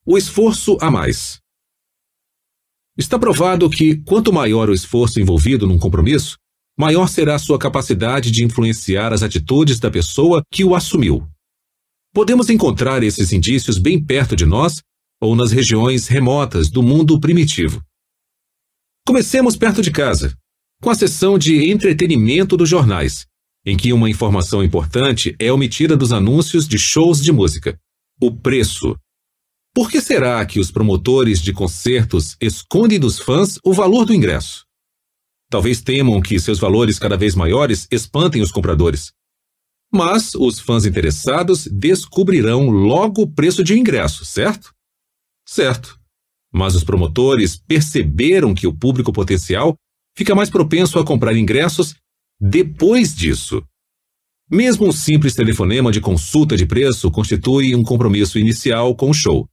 O esforço a mais. Está provado que, quanto maior o esforço envolvido num compromisso, maior será a sua capacidade de influenciar as atitudes da pessoa que o assumiu. Podemos encontrar esses indícios bem perto de nós ou nas regiões remotas do mundo primitivo. Comecemos perto de casa, com a seção de entretenimento dos jornais, em que uma informação importante é omitida dos anúncios de shows de música: o preço. Por que será que os promotores de concertos escondem dos fãs o valor do ingresso? Talvez temam que seus valores cada vez maiores espantem os compradores. Mas os fãs interessados descobrirão logo o preço de ingresso, certo? Certo. Mas os promotores perceberam que o público potencial fica mais propenso a comprar ingressos depois disso. Mesmo um simples telefonema de consulta de preço constitui um compromisso inicial com o show.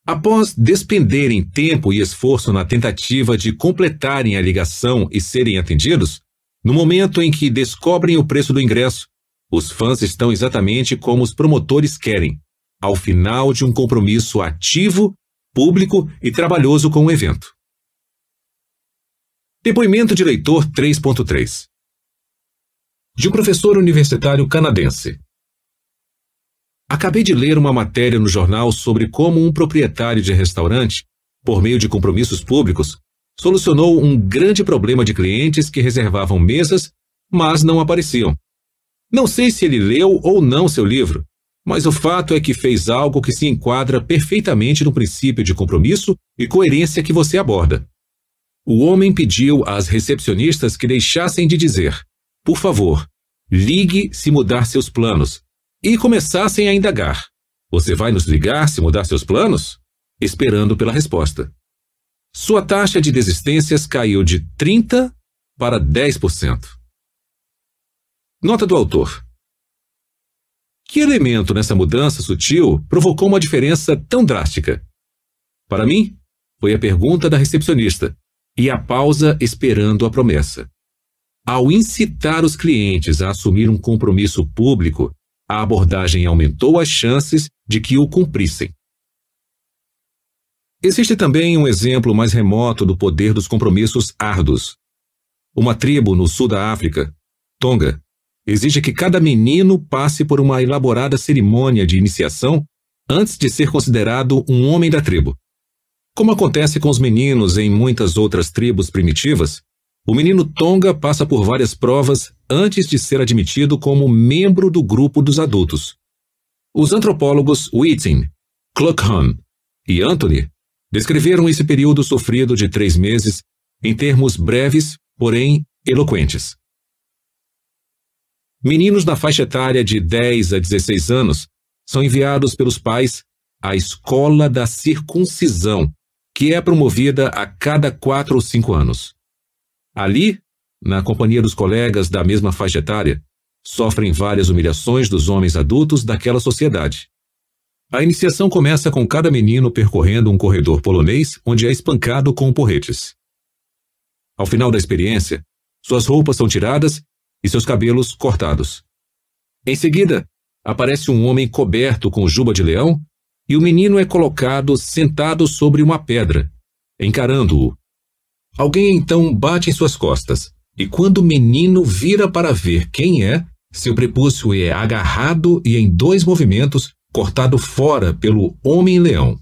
Após despenderem tempo e esforço na tentativa de completarem a ligação e serem atendidos, no momento em que descobrem o preço do ingresso, os fãs estão exatamente como os promotores querem, ao final de um compromisso ativo, público e trabalhoso com o evento. Depoimento de leitor 3.3. De um professor universitário canadense. Acabei de ler uma matéria no jornal sobre como um proprietário de restaurante, por meio de compromissos públicos, solucionou um grande problema de clientes que reservavam mesas, mas não apareciam. Não sei se ele leu ou não seu livro, mas o fato é que fez algo que se enquadra perfeitamente no princípio de compromisso e coerência que você aborda. O homem pediu às recepcionistas que deixassem de dizer: por favor, ligue se mudar seus planos, e começassem a indagar: você vai nos ligar se mudar seus planos? Esperando pela resposta. Sua taxa de desistências caiu de 30% para 10%. Nota do autor. Que elemento nessa mudança sutil provocou uma diferença tão drástica? Para mim, foi a pergunta da recepcionista e a pausa esperando a promessa. Ao incitar os clientes a assumir um compromisso público, a abordagem aumentou as chances de que o cumprissem. Existe também um exemplo mais remoto do poder dos compromissos árduos. Uma tribo no sul da África, Tonga, exige que cada menino passe por uma elaborada cerimônia de iniciação antes de ser considerado um homem da tribo. Como acontece com os meninos em muitas outras tribos primitivas, o menino Tonga passa por várias provas antes de ser admitido como membro do grupo dos adultos. Os antropólogos Whiting, Kluckhohn e Anthony descreveram esse período sofrido de 3 meses em termos breves, porém eloquentes. Meninos na faixa etária de 10 a 16 anos são enviados pelos pais à escola da circuncisão, que é promovida a cada 4 ou 5 anos. Ali, na companhia dos colegas da mesma faixa etária, sofrem várias humilhações dos homens adultos daquela sociedade. A iniciação começa com cada menino percorrendo um corredor polonês onde é espancado com porretes. Ao final da experiência, suas roupas são tiradas e seus cabelos cortados. Em seguida, aparece um homem coberto com juba de leão e o menino é colocado sentado sobre uma pedra, encarando-o. Alguém então bate em suas costas, e quando o menino vira para ver quem é, seu prepúcio é agarrado e em 2 movimentos cortado fora pelo homem-leão.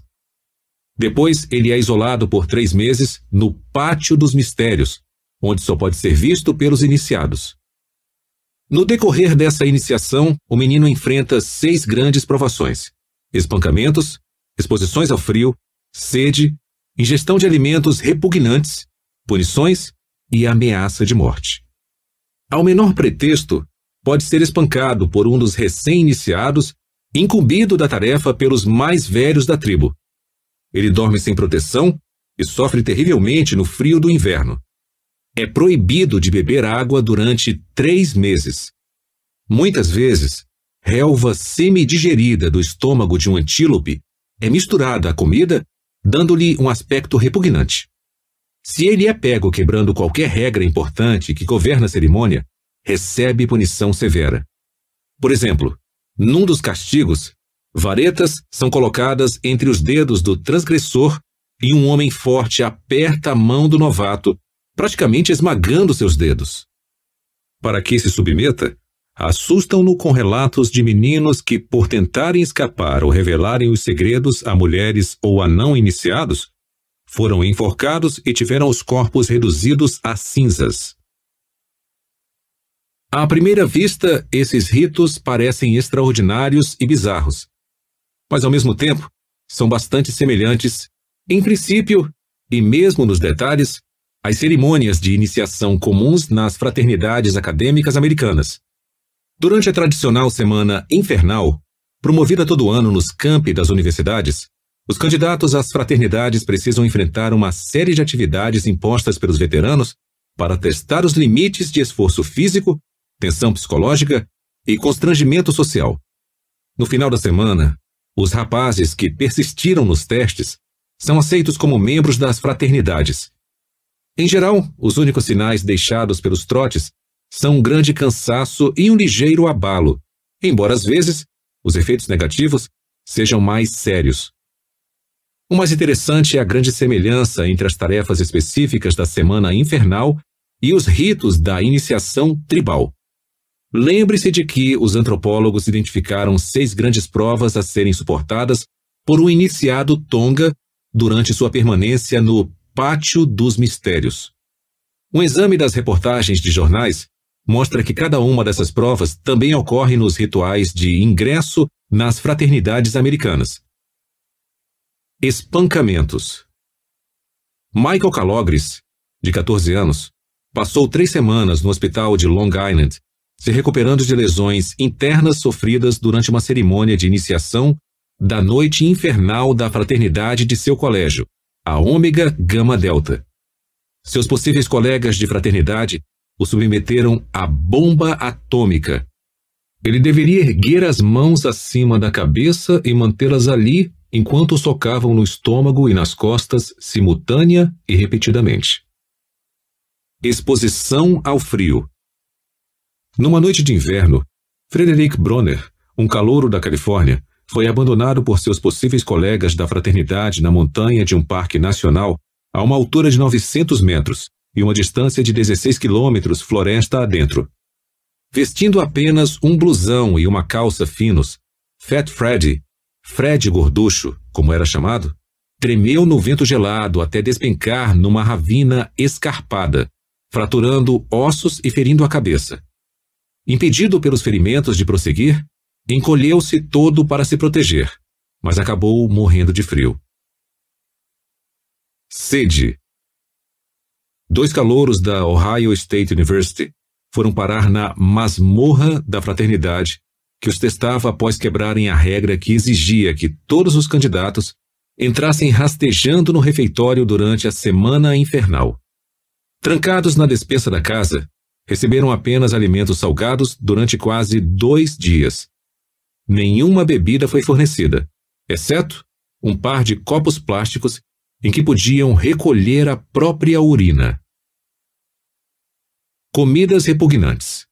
Depois ele é isolado por 3 meses no Pátio dos Mistérios, onde só pode ser visto pelos iniciados. No decorrer dessa iniciação, o menino enfrenta 6 grandes provações: espancamentos, exposições ao frio, sede, ingestão de alimentos repugnantes, punições e ameaça de morte. Ao menor pretexto, pode ser espancado por um dos recém-iniciados, incumbido da tarefa pelos mais velhos da tribo. Ele dorme sem proteção e sofre terrivelmente no frio do inverno. É proibido de beber água durante 3 meses. Muitas vezes, relva semidigerida do estômago de um antílope é misturada à comida, dando-lhe um aspecto repugnante. Se ele é pego quebrando qualquer regra importante que governa a cerimônia, recebe punição severa. Por exemplo, num dos castigos, Varetas são colocadas entre os dedos do transgressor e um homem forte aperta a mão do novato, praticamente esmagando seus dedos. Para que se submeta, assustam-no com relatos de meninos que, por tentarem escapar ou revelarem os segredos a mulheres ou a não iniciados, foram enforcados e tiveram os corpos reduzidos a cinzas. À primeira vista, esses ritos parecem extraordinários e bizarros, mas ao mesmo tempo são bastante semelhantes, em princípio e mesmo nos detalhes, às cerimônias de iniciação comuns nas fraternidades acadêmicas americanas. Durante a tradicional Semana Infernal, promovida todo ano nos campi das universidades, os candidatos às fraternidades precisam enfrentar uma série de atividades impostas pelos veteranos para testar os limites de esforço físico, tensão psicológica e constrangimento social. No final da semana, os rapazes que persistiram nos testes são aceitos como membros das fraternidades. Em geral, os únicos sinais deixados pelos trotes são um grande cansaço e um ligeiro abalo, embora às vezes os efeitos negativos sejam mais sérios. O mais interessante é a grande semelhança entre as tarefas específicas da Semana Infernal e os ritos da iniciação tribal. Lembre-se de que os antropólogos identificaram 6 grandes provas a serem suportadas por um iniciado Tonga durante sua permanência no Pátio dos Mistérios. Um exame das reportagens de jornais mostra que cada uma dessas provas também ocorre nos rituais de ingresso nas fraternidades americanas. Espancamentos. Michael Calogres, de 14 anos, passou 3 semanas no hospital de Long Island, se recuperando de lesões internas sofridas durante uma cerimônia de iniciação da noite infernal da fraternidade de seu colégio, a Ômega Gama Delta. Seus possíveis colegas de fraternidade o submeteram à bomba atômica. Ele deveria erguer as mãos acima da cabeça e mantê-las ali enquanto o socavam no estômago e nas costas simultânea e repetidamente. Exposição ao frio. Numa noite de inverno, Frederick Bronner, um calouro da Califórnia, foi abandonado por seus possíveis colegas da fraternidade na montanha de um parque nacional a uma altura de 900 metros e uma distância de 16 quilômetros floresta adentro. Vestindo apenas um blusão e uma calça finos, Fat Freddy, Fred Gorducho, como era chamado, tremeu no vento gelado até despencar numa ravina escarpada, fraturando ossos e ferindo a cabeça. Impedido pelos ferimentos de prosseguir, encolheu-se todo para se proteger, mas acabou morrendo de frio. Sede. 2 calouros da Ohio State University foram parar na masmorra da fraternidade, que os testava após quebrarem a regra que exigia que todos os candidatos entrassem rastejando no refeitório durante a Semana Infernal. Trancados na despensa da casa, receberam apenas alimentos salgados durante quase 2 dias. Nenhuma bebida foi fornecida, exceto um par de copos plásticos em que podiam recolher a própria urina. Comidas repugnantes.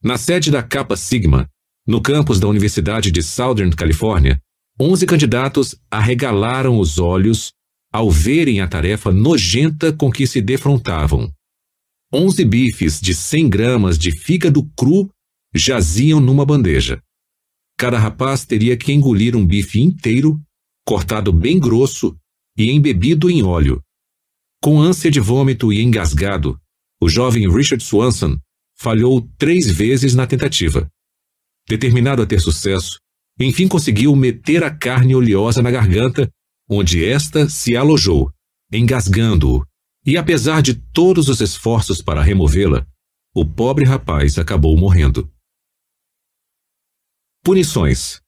Na sede da Kappa Sigma, no campus da Universidade de Southern California, 11 candidatos arregalaram os olhos ao verem a tarefa nojenta com que se defrontavam. 11 bifes de 100 gramas de fígado cru jaziam numa bandeja. Cada rapaz teria que engolir um bife inteiro, cortado bem grosso e embebido em óleo. Com ânsia de vômito e engasgado, o jovem Richard Swanson falhou 3 vezes na tentativa. Determinado a ter sucesso, enfim conseguiu meter a carne oleosa na garganta, onde esta se alojou, engasgando-o, e apesar de todos os esforços para removê-la, o pobre rapaz acabou morrendo. Punições.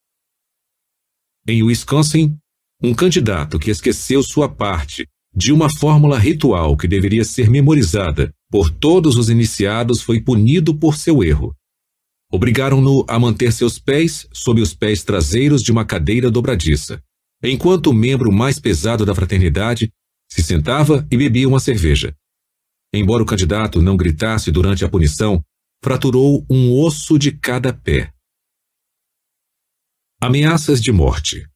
Em Wisconsin, um candidato que esqueceu sua parte de uma fórmula ritual que deveria ser memorizada por todos os iniciados foi punido por seu erro. Obrigaram-no a manter seus pés sob os pés traseiros de uma cadeira dobradiça, enquanto o membro mais pesado da fraternidade se sentava e bebia uma cerveja. Embora o candidato não gritasse durante a punição, fraturou um osso de cada pé. Ameaças de morte.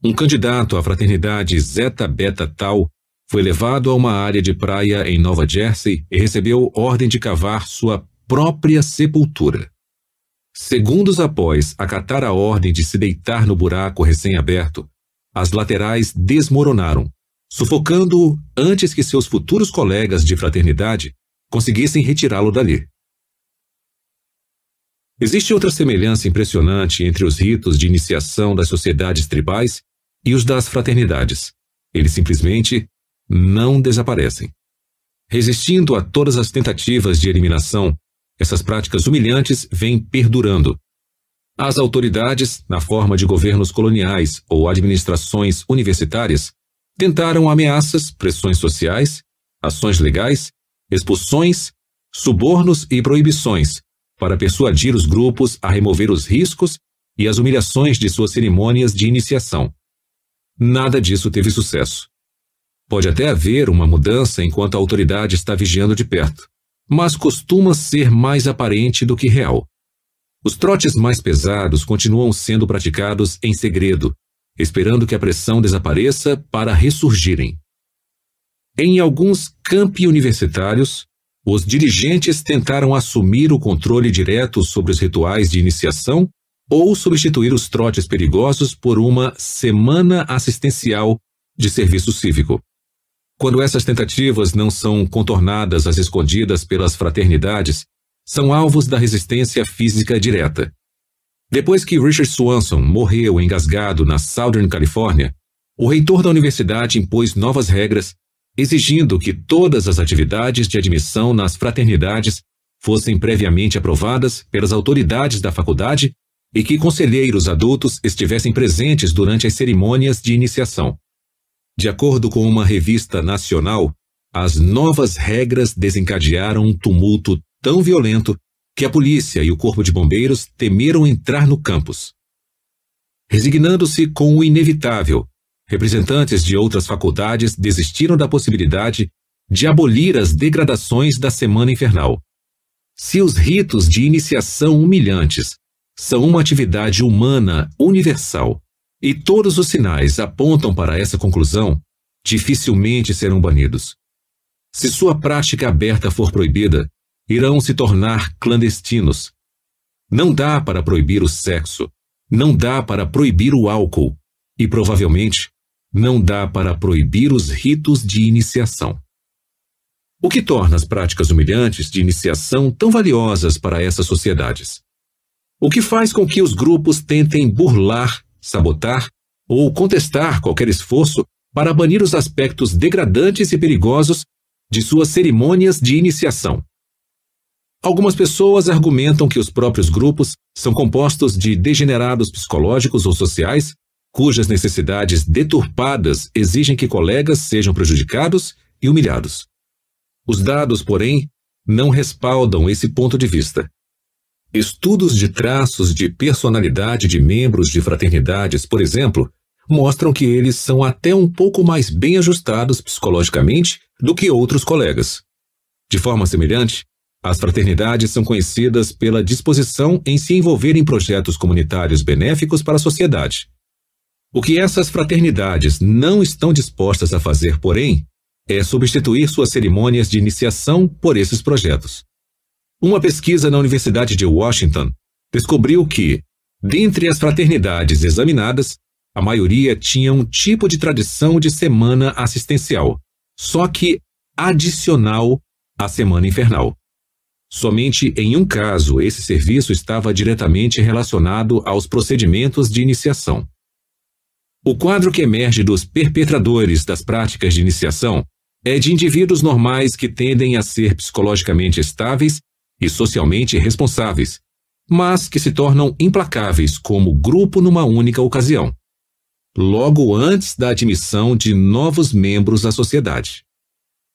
Um candidato à fraternidade Zeta Beta Tau foi levado a uma área de praia em Nova Jersey e recebeu ordem de cavar sua própria sepultura. Segundos após acatar a ordem de se deitar no buraco recém-aberto, as laterais desmoronaram, sufocando-o antes que seus futuros colegas de fraternidade conseguissem retirá-lo dali. Existe outra semelhança impressionante entre os ritos de iniciação das sociedades tribais e os das fraternidades. Eles simplesmente não desaparecem. Resistindo a todas as tentativas de eliminação, essas práticas humilhantes vêm perdurando. As autoridades, na forma de governos coloniais ou administrações universitárias, tentaram ameaças, pressões sociais, ações legais, expulsões, subornos e proibições para persuadir os grupos a remover os riscos e as humilhações de suas cerimônias de iniciação. Nada disso teve sucesso. Pode até haver uma mudança enquanto a autoridade está vigiando de perto, mas costuma ser mais aparente do que real. Os trotes mais pesados continuam sendo praticados em segredo, esperando que a pressão desapareça para ressurgirem. Em alguns campi universitários, os dirigentes tentaram assumir o controle direto sobre os rituais de iniciação ou substituir os trotes perigosos por uma semana assistencial de serviço cívico. Quando essas tentativas não são contornadas às escondidas pelas fraternidades, são alvos da resistência física direta. Depois que Richard Swanson morreu engasgado na Southern California, o reitor da universidade impôs novas regras, exigindo que todas as atividades de admissão nas fraternidades fossem previamente aprovadas pelas autoridades da faculdade e que conselheiros adultos estivessem presentes durante as cerimônias de iniciação. De acordo com uma revista nacional, as novas regras desencadearam um tumulto tão violento que a polícia e o corpo de bombeiros temeram entrar no campus. Resignando-se com o inevitável, representantes de outras faculdades desistiram da possibilidade de abolir as degradações da Semana Infernal. Se os ritos de iniciação humilhantes são uma atividade humana universal e todos os sinais apontam para essa conclusão, dificilmente serão banidos. Se sua prática aberta for proibida, irão se tornar clandestinos. Não dá para proibir o sexo, não dá para proibir o álcool e, provavelmente, não dá para proibir os ritos de iniciação. O que torna as práticas humilhantes de iniciação tão valiosas para essas sociedades? O que faz com que os grupos tentem burlar, sabotar ou contestar qualquer esforço para banir os aspectos degradantes e perigosos de suas cerimônias de iniciação? Algumas pessoas argumentam que os próprios grupos são compostos de degenerados psicológicos ou sociais, cujas necessidades deturpadas exigem que colegas sejam prejudicados e humilhados. Os dados, porém, não respaldam esse ponto de vista. Estudos de traços de personalidade de membros de fraternidades, por exemplo, mostram que eles são até um pouco mais bem ajustados psicologicamente do que outros colegas. De forma semelhante, as fraternidades são conhecidas pela disposição em se envolver em projetos comunitários benéficos para a sociedade. O que essas fraternidades não estão dispostas a fazer, porém, é substituir suas cerimônias de iniciação por esses projetos. Uma pesquisa na Universidade de Washington descobriu que, dentre as fraternidades examinadas, a maioria tinha um tipo de tradição de semana assistencial, só que adicional à Semana Infernal. Somente em um caso esse serviço estava diretamente relacionado aos procedimentos de iniciação. O quadro que emerge dos perpetradores das práticas de iniciação é de indivíduos normais que tendem a ser psicologicamente estáveis e socialmente responsáveis, mas que se tornam implacáveis como grupo numa única ocasião, logo antes da admissão de novos membros à sociedade.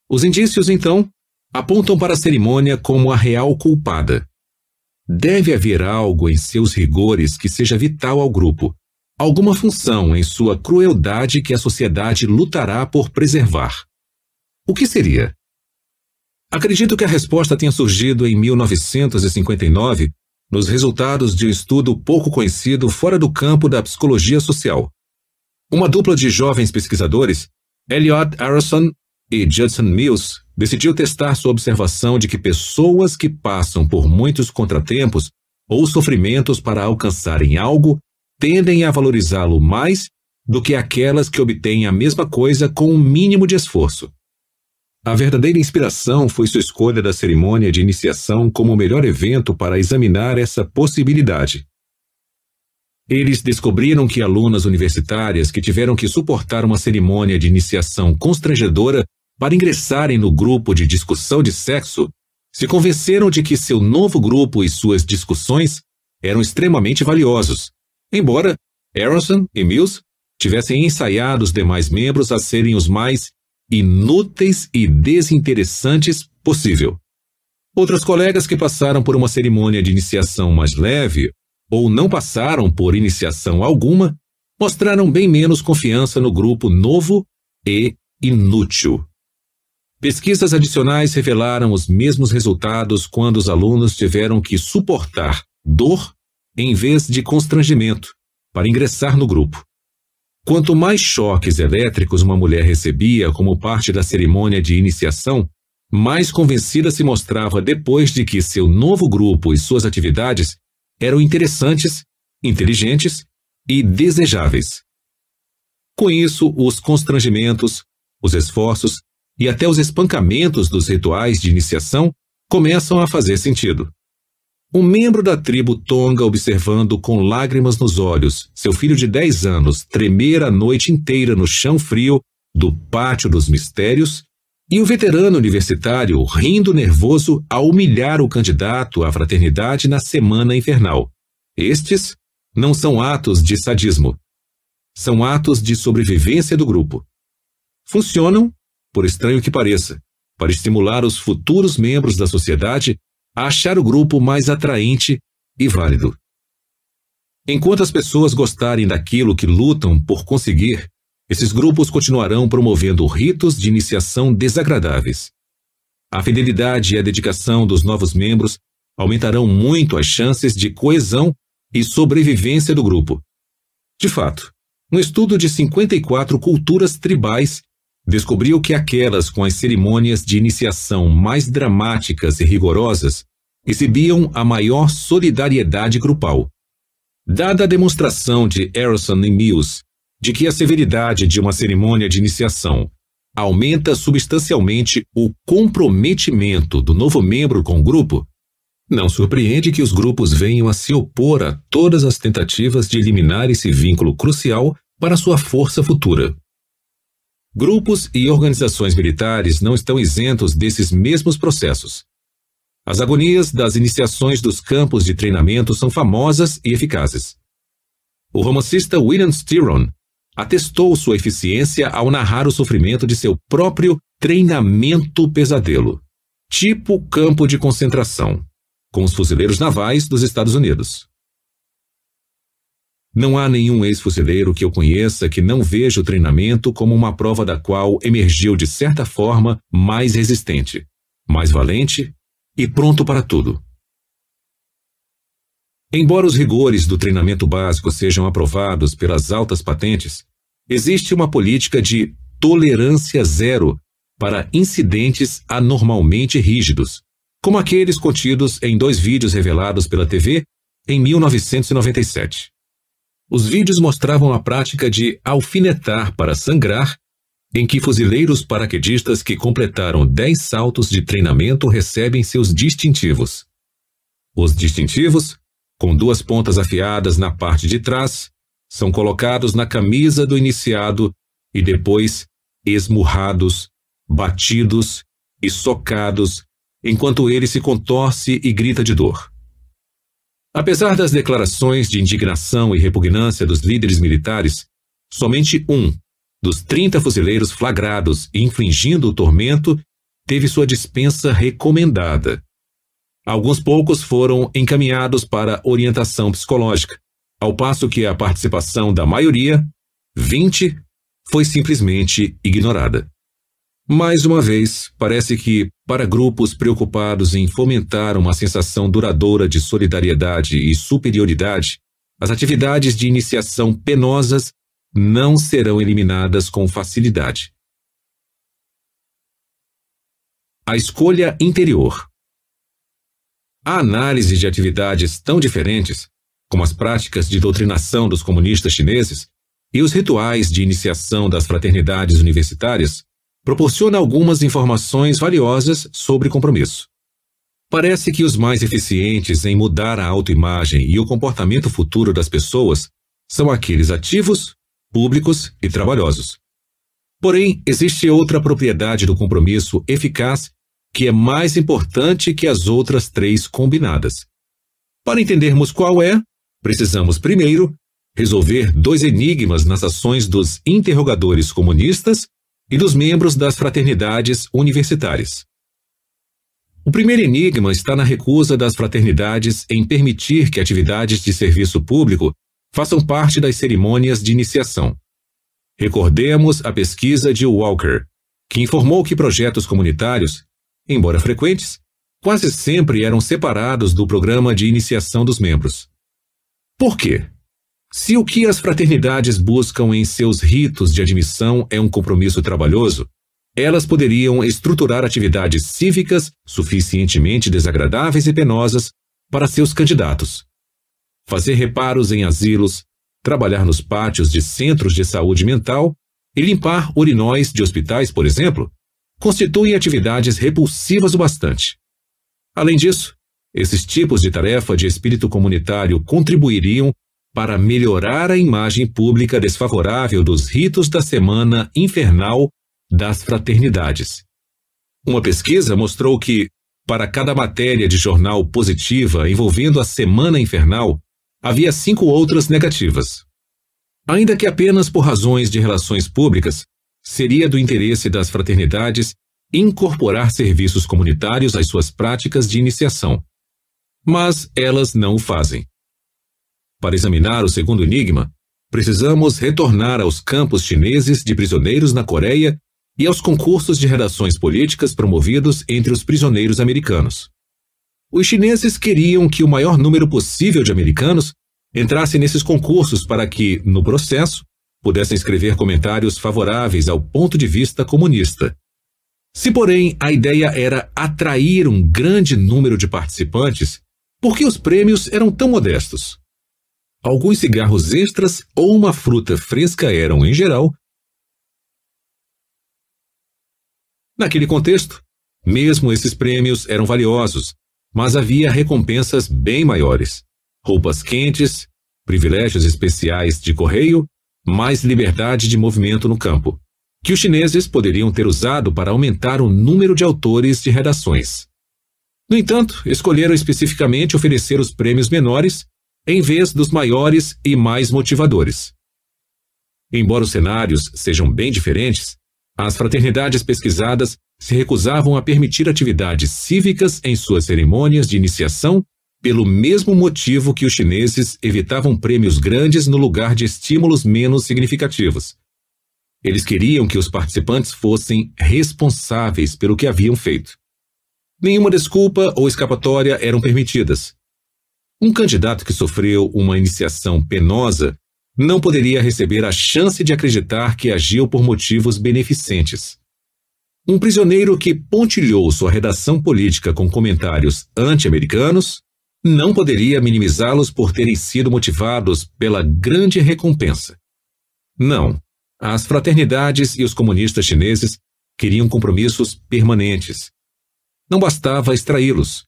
Os indícios, então, apontam para a cerimônia como a real culpada. Deve haver algo em seus rigores que seja vital ao grupo, alguma função em sua crueldade que a sociedade lutará por preservar. O que seria? Acredito que a resposta tenha surgido em 1959, nos resultados de um estudo pouco conhecido fora do campo da psicologia social. Uma dupla de jovens pesquisadores, Elliot Aronson e Judson Mills, decidiu testar sua observação de que pessoas que passam por muitos contratempos ou sofrimentos para alcançarem algo tendem a valorizá-lo mais do que aquelas que obtêm a mesma coisa com um mínimo de esforço. A verdadeira inspiração foi sua escolha da cerimônia de iniciação como o melhor evento para examinar essa possibilidade. Eles descobriram que alunas universitárias que tiveram que suportar uma cerimônia de iniciação constrangedora para ingressarem no grupo de discussão de sexo se convenceram de que seu novo grupo e suas discussões eram extremamente valiosos, embora Aronson e Mills tivessem ensaiado os demais membros a serem os mais inúteis e desinteressantes possível. Outros colegas que passaram por uma cerimônia de iniciação mais leve ou não passaram por iniciação alguma mostraram bem menos confiança no grupo novo e inútil. Pesquisas adicionais revelaram os mesmos resultados quando os alunos tiveram que suportar dor em vez de constrangimento para ingressar no grupo. Quanto mais choques elétricos uma mulher recebia como parte da cerimônia de iniciação, mais convencida se mostrava depois de que seu novo grupo e suas atividades eram interessantes, inteligentes e desejáveis. Com isso, os constrangimentos, os esforços e até os espancamentos dos rituais de iniciação começam a fazer sentido. Um membro da tribo Tonga observando com lágrimas nos olhos seu filho de 10 anos tremer a noite inteira no chão frio do Pátio dos Mistérios e o veterano universitário rindo nervoso ao humilhar o candidato à fraternidade na Semana Infernal. Estes não são atos de sadismo. São atos de sobrevivência do grupo. Funcionam, por estranho que pareça, para estimular os futuros membros da sociedade a achar o grupo mais atraente e válido. Enquanto as pessoas gostarem daquilo que lutam por conseguir, esses grupos continuarão promovendo ritos de iniciação desagradáveis. A fidelidade e a dedicação dos novos membros aumentarão muito as chances de coesão e sobrevivência do grupo. De fato, um estudo de 54 culturas tribais descobriu que aquelas com as cerimônias de iniciação mais dramáticas e rigorosas exibiam a maior solidariedade grupal. Dada a demonstração de Aronson e Mills de que a severidade de uma cerimônia de iniciação aumenta substancialmente o comprometimento do novo membro com o grupo, não surpreende que os grupos venham a se opor a todas as tentativas de eliminar esse vínculo crucial para sua força futura. Grupos e organizações militares não estão isentos desses mesmos processos. As agonias das iniciações dos campos de treinamento são famosas e eficazes. O romancista William Styron atestou sua eficiência ao narrar o sofrimento de seu próprio treinamento pesadelo, tipo campo de concentração, com os fuzileiros navais dos Estados Unidos. Não há nenhum ex-fuzileiro que eu conheça que não veja o treinamento como uma prova da qual emergiu de certa forma mais resistente, mais valente e pronto para tudo. Embora os rigores do treinamento básico sejam aprovados pelas altas patentes, existe uma política de tolerância zero para incidentes anormalmente rígidos, como aqueles contidos em 2 vídeos revelados pela TV em 1997. Os vídeos mostravam a prática de alfinetar para sangrar, em que fuzileiros paraquedistas que completaram 10 saltos de treinamento recebem seus distintivos. Os distintivos, com 2 pontas afiadas na parte de trás, são colocados na camisa do iniciado e depois esmurrados, batidos e socados, enquanto ele se contorce e grita de dor. Apesar das declarações de indignação e repugnância dos líderes militares, somente um dos 30 fuzileiros flagrados infligindo o tormento teve sua dispensa recomendada. Alguns poucos foram encaminhados para orientação psicológica, ao passo que a participação da maioria, 20, foi simplesmente ignorada. Mais uma vez, parece que, para grupos preocupados em fomentar uma sensação duradoura de solidariedade e superioridade, as atividades de iniciação penosas não serão eliminadas com facilidade. A escolha interior. A análise de atividades tão diferentes, como as práticas de doutrinação dos comunistas chineses e os rituais de iniciação das fraternidades universitárias, proporciona algumas informações valiosas sobre compromisso. Parece que os mais eficientes em mudar a autoimagem e o comportamento futuro das pessoas são aqueles ativos, públicos e trabalhosos. Porém, existe outra propriedade do compromisso eficaz que é mais importante que as outras três combinadas. Para entendermos qual é, precisamos primeiro resolver dois enigmas nas ações dos interrogadores comunistas e dos membros das fraternidades universitárias. O primeiro enigma está na recusa das fraternidades em permitir que atividades de serviço público façam parte das cerimônias de iniciação. Recordemos a pesquisa de Walker, que informou que projetos comunitários, embora frequentes, quase sempre eram separados do programa de iniciação dos membros. Por quê? Se o que as fraternidades buscam em seus ritos de admissão é um compromisso trabalhoso, elas poderiam estruturar atividades cívicas suficientemente desagradáveis e penosas para seus candidatos. Fazer reparos em asilos, trabalhar nos pátios de centros de saúde mental e limpar urinóis de hospitais, por exemplo, constituem atividades repulsivas o bastante. Além disso, esses tipos de tarefa de espírito comunitário contribuiriam para melhorar a imagem pública desfavorável dos ritos da Semana Infernal das Fraternidades. Uma pesquisa mostrou que, para cada matéria de jornal positiva envolvendo a Semana Infernal, havia 5 outras negativas. Ainda que apenas por razões de relações públicas, seria do interesse das fraternidades incorporar serviços comunitários às suas práticas de iniciação. Mas elas não o fazem. Para examinar o segundo enigma, precisamos retornar aos campos chineses de prisioneiros na Coreia e aos concursos de redações políticas promovidos entre os prisioneiros americanos. Os chineses queriam que o maior número possível de americanos entrasse nesses concursos para que, no processo, pudessem escrever comentários favoráveis ao ponto de vista comunista. Se, porém, a ideia era atrair um grande número de participantes, por que os prêmios eram tão modestos? Alguns cigarros extras ou uma fruta fresca eram, em geral. Naquele contexto, mesmo esses prêmios eram valiosos, mas havia recompensas bem maiores. Roupas quentes, privilégios especiais de correio, mais liberdade de movimento no campo, que os chineses poderiam ter usado para aumentar o número de autores de redações. No entanto, escolheram especificamente oferecer os prêmios menores em vez dos maiores e mais motivadores. Embora os cenários sejam bem diferentes, as fraternidades pesquisadas se recusavam a permitir atividades cívicas em suas cerimônias de iniciação pelo mesmo motivo que os chineses evitavam prêmios grandes no lugar de estímulos menos significativos. Eles queriam que os participantes fossem responsáveis pelo que haviam feito. Nenhuma desculpa ou escapatória eram permitidas. Um candidato que sofreu uma iniciação penosa não poderia receber a chance de acreditar que agiu por motivos beneficentes. Um prisioneiro que pontilhou sua redação política com comentários anti-americanos não poderia minimizá-los por terem sido motivados pela grande recompensa. Não, as fraternidades e os comunistas chineses queriam compromissos permanentes. Não bastava extraí-los.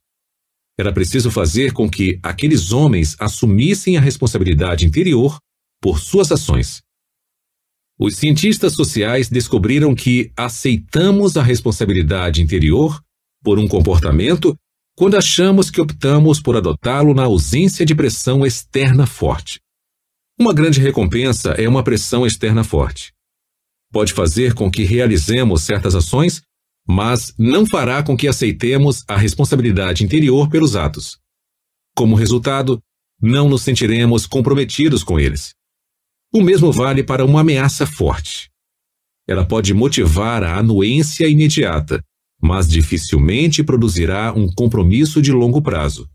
Era preciso fazer com que aqueles homens assumissem a responsabilidade interior por suas ações. Os cientistas sociais descobriram que aceitamos a responsabilidade interior por um comportamento quando achamos que optamos por adotá-lo na ausência de pressão externa forte. Uma grande recompensa é uma pressão externa forte. Pode fazer com que realizemos certas ações, mas não fará com que aceitemos a responsabilidade interior pelos atos. Como resultado, não nos sentiremos comprometidos com eles. O mesmo vale para uma ameaça forte. Ela pode motivar a anuência imediata, mas dificilmente produzirá um compromisso de longo prazo.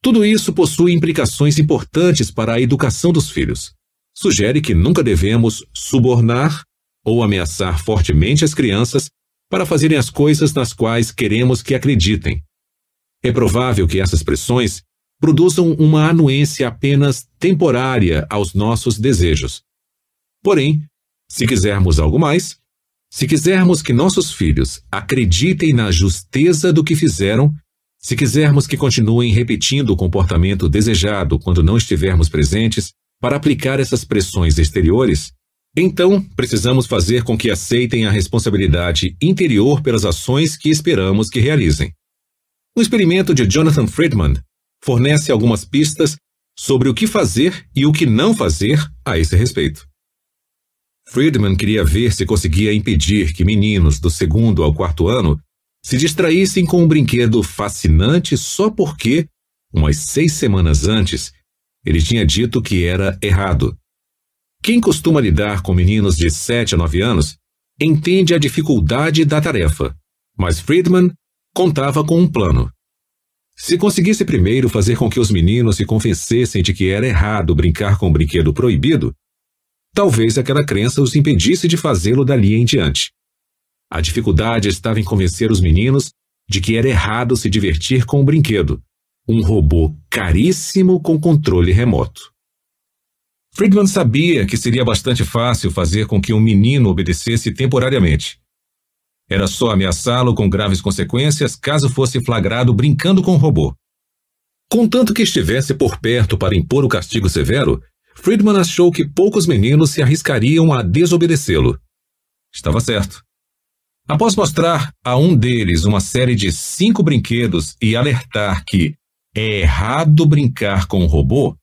Tudo isso possui implicações importantes para a educação dos filhos. Sugere que nunca devemos subornar ou ameaçar fortemente as crianças para fazerem as coisas nas quais queremos que acreditem. É provável que essas pressões produzam uma anuência apenas temporária aos nossos desejos. Porém, se quisermos algo mais, se quisermos que nossos filhos acreditem na justeza do que fizeram, se quisermos que continuem repetindo o comportamento desejado quando não estivermos presentes para aplicar essas pressões exteriores, então precisamos fazer com que aceitem a responsabilidade interior pelas ações que esperamos que realizem. O experimento de Jonathan Friedman fornece algumas pistas sobre o que fazer e o que não fazer a esse respeito. Friedman queria ver se conseguia impedir que meninos do 2º ao 4º ano se distraíssem com um brinquedo fascinante só porque, umas 6 semanas antes, ele tinha dito que era errado. Quem costuma lidar com meninos de 7 a 9 anos entende a dificuldade da tarefa, mas Friedman contava com um plano. Se conseguisse primeiro fazer com que os meninos se convencessem de que era errado brincar com um brinquedo proibido, talvez aquela crença os impedisse de fazê-lo dali em diante. A dificuldade estava em convencer os meninos de que era errado se divertir com um brinquedo, um robô caríssimo com controle remoto. Friedman sabia que seria bastante fácil fazer com que um menino obedecesse temporariamente. Era só ameaçá-lo com graves consequências caso fosse flagrado brincando com o robô. Contanto que estivesse por perto para impor o castigo severo, Friedman achou que poucos meninos se arriscariam a desobedecê-lo. Estava certo. Após mostrar a um deles uma série de 5 brinquedos e alertar que é errado brincar com o robô,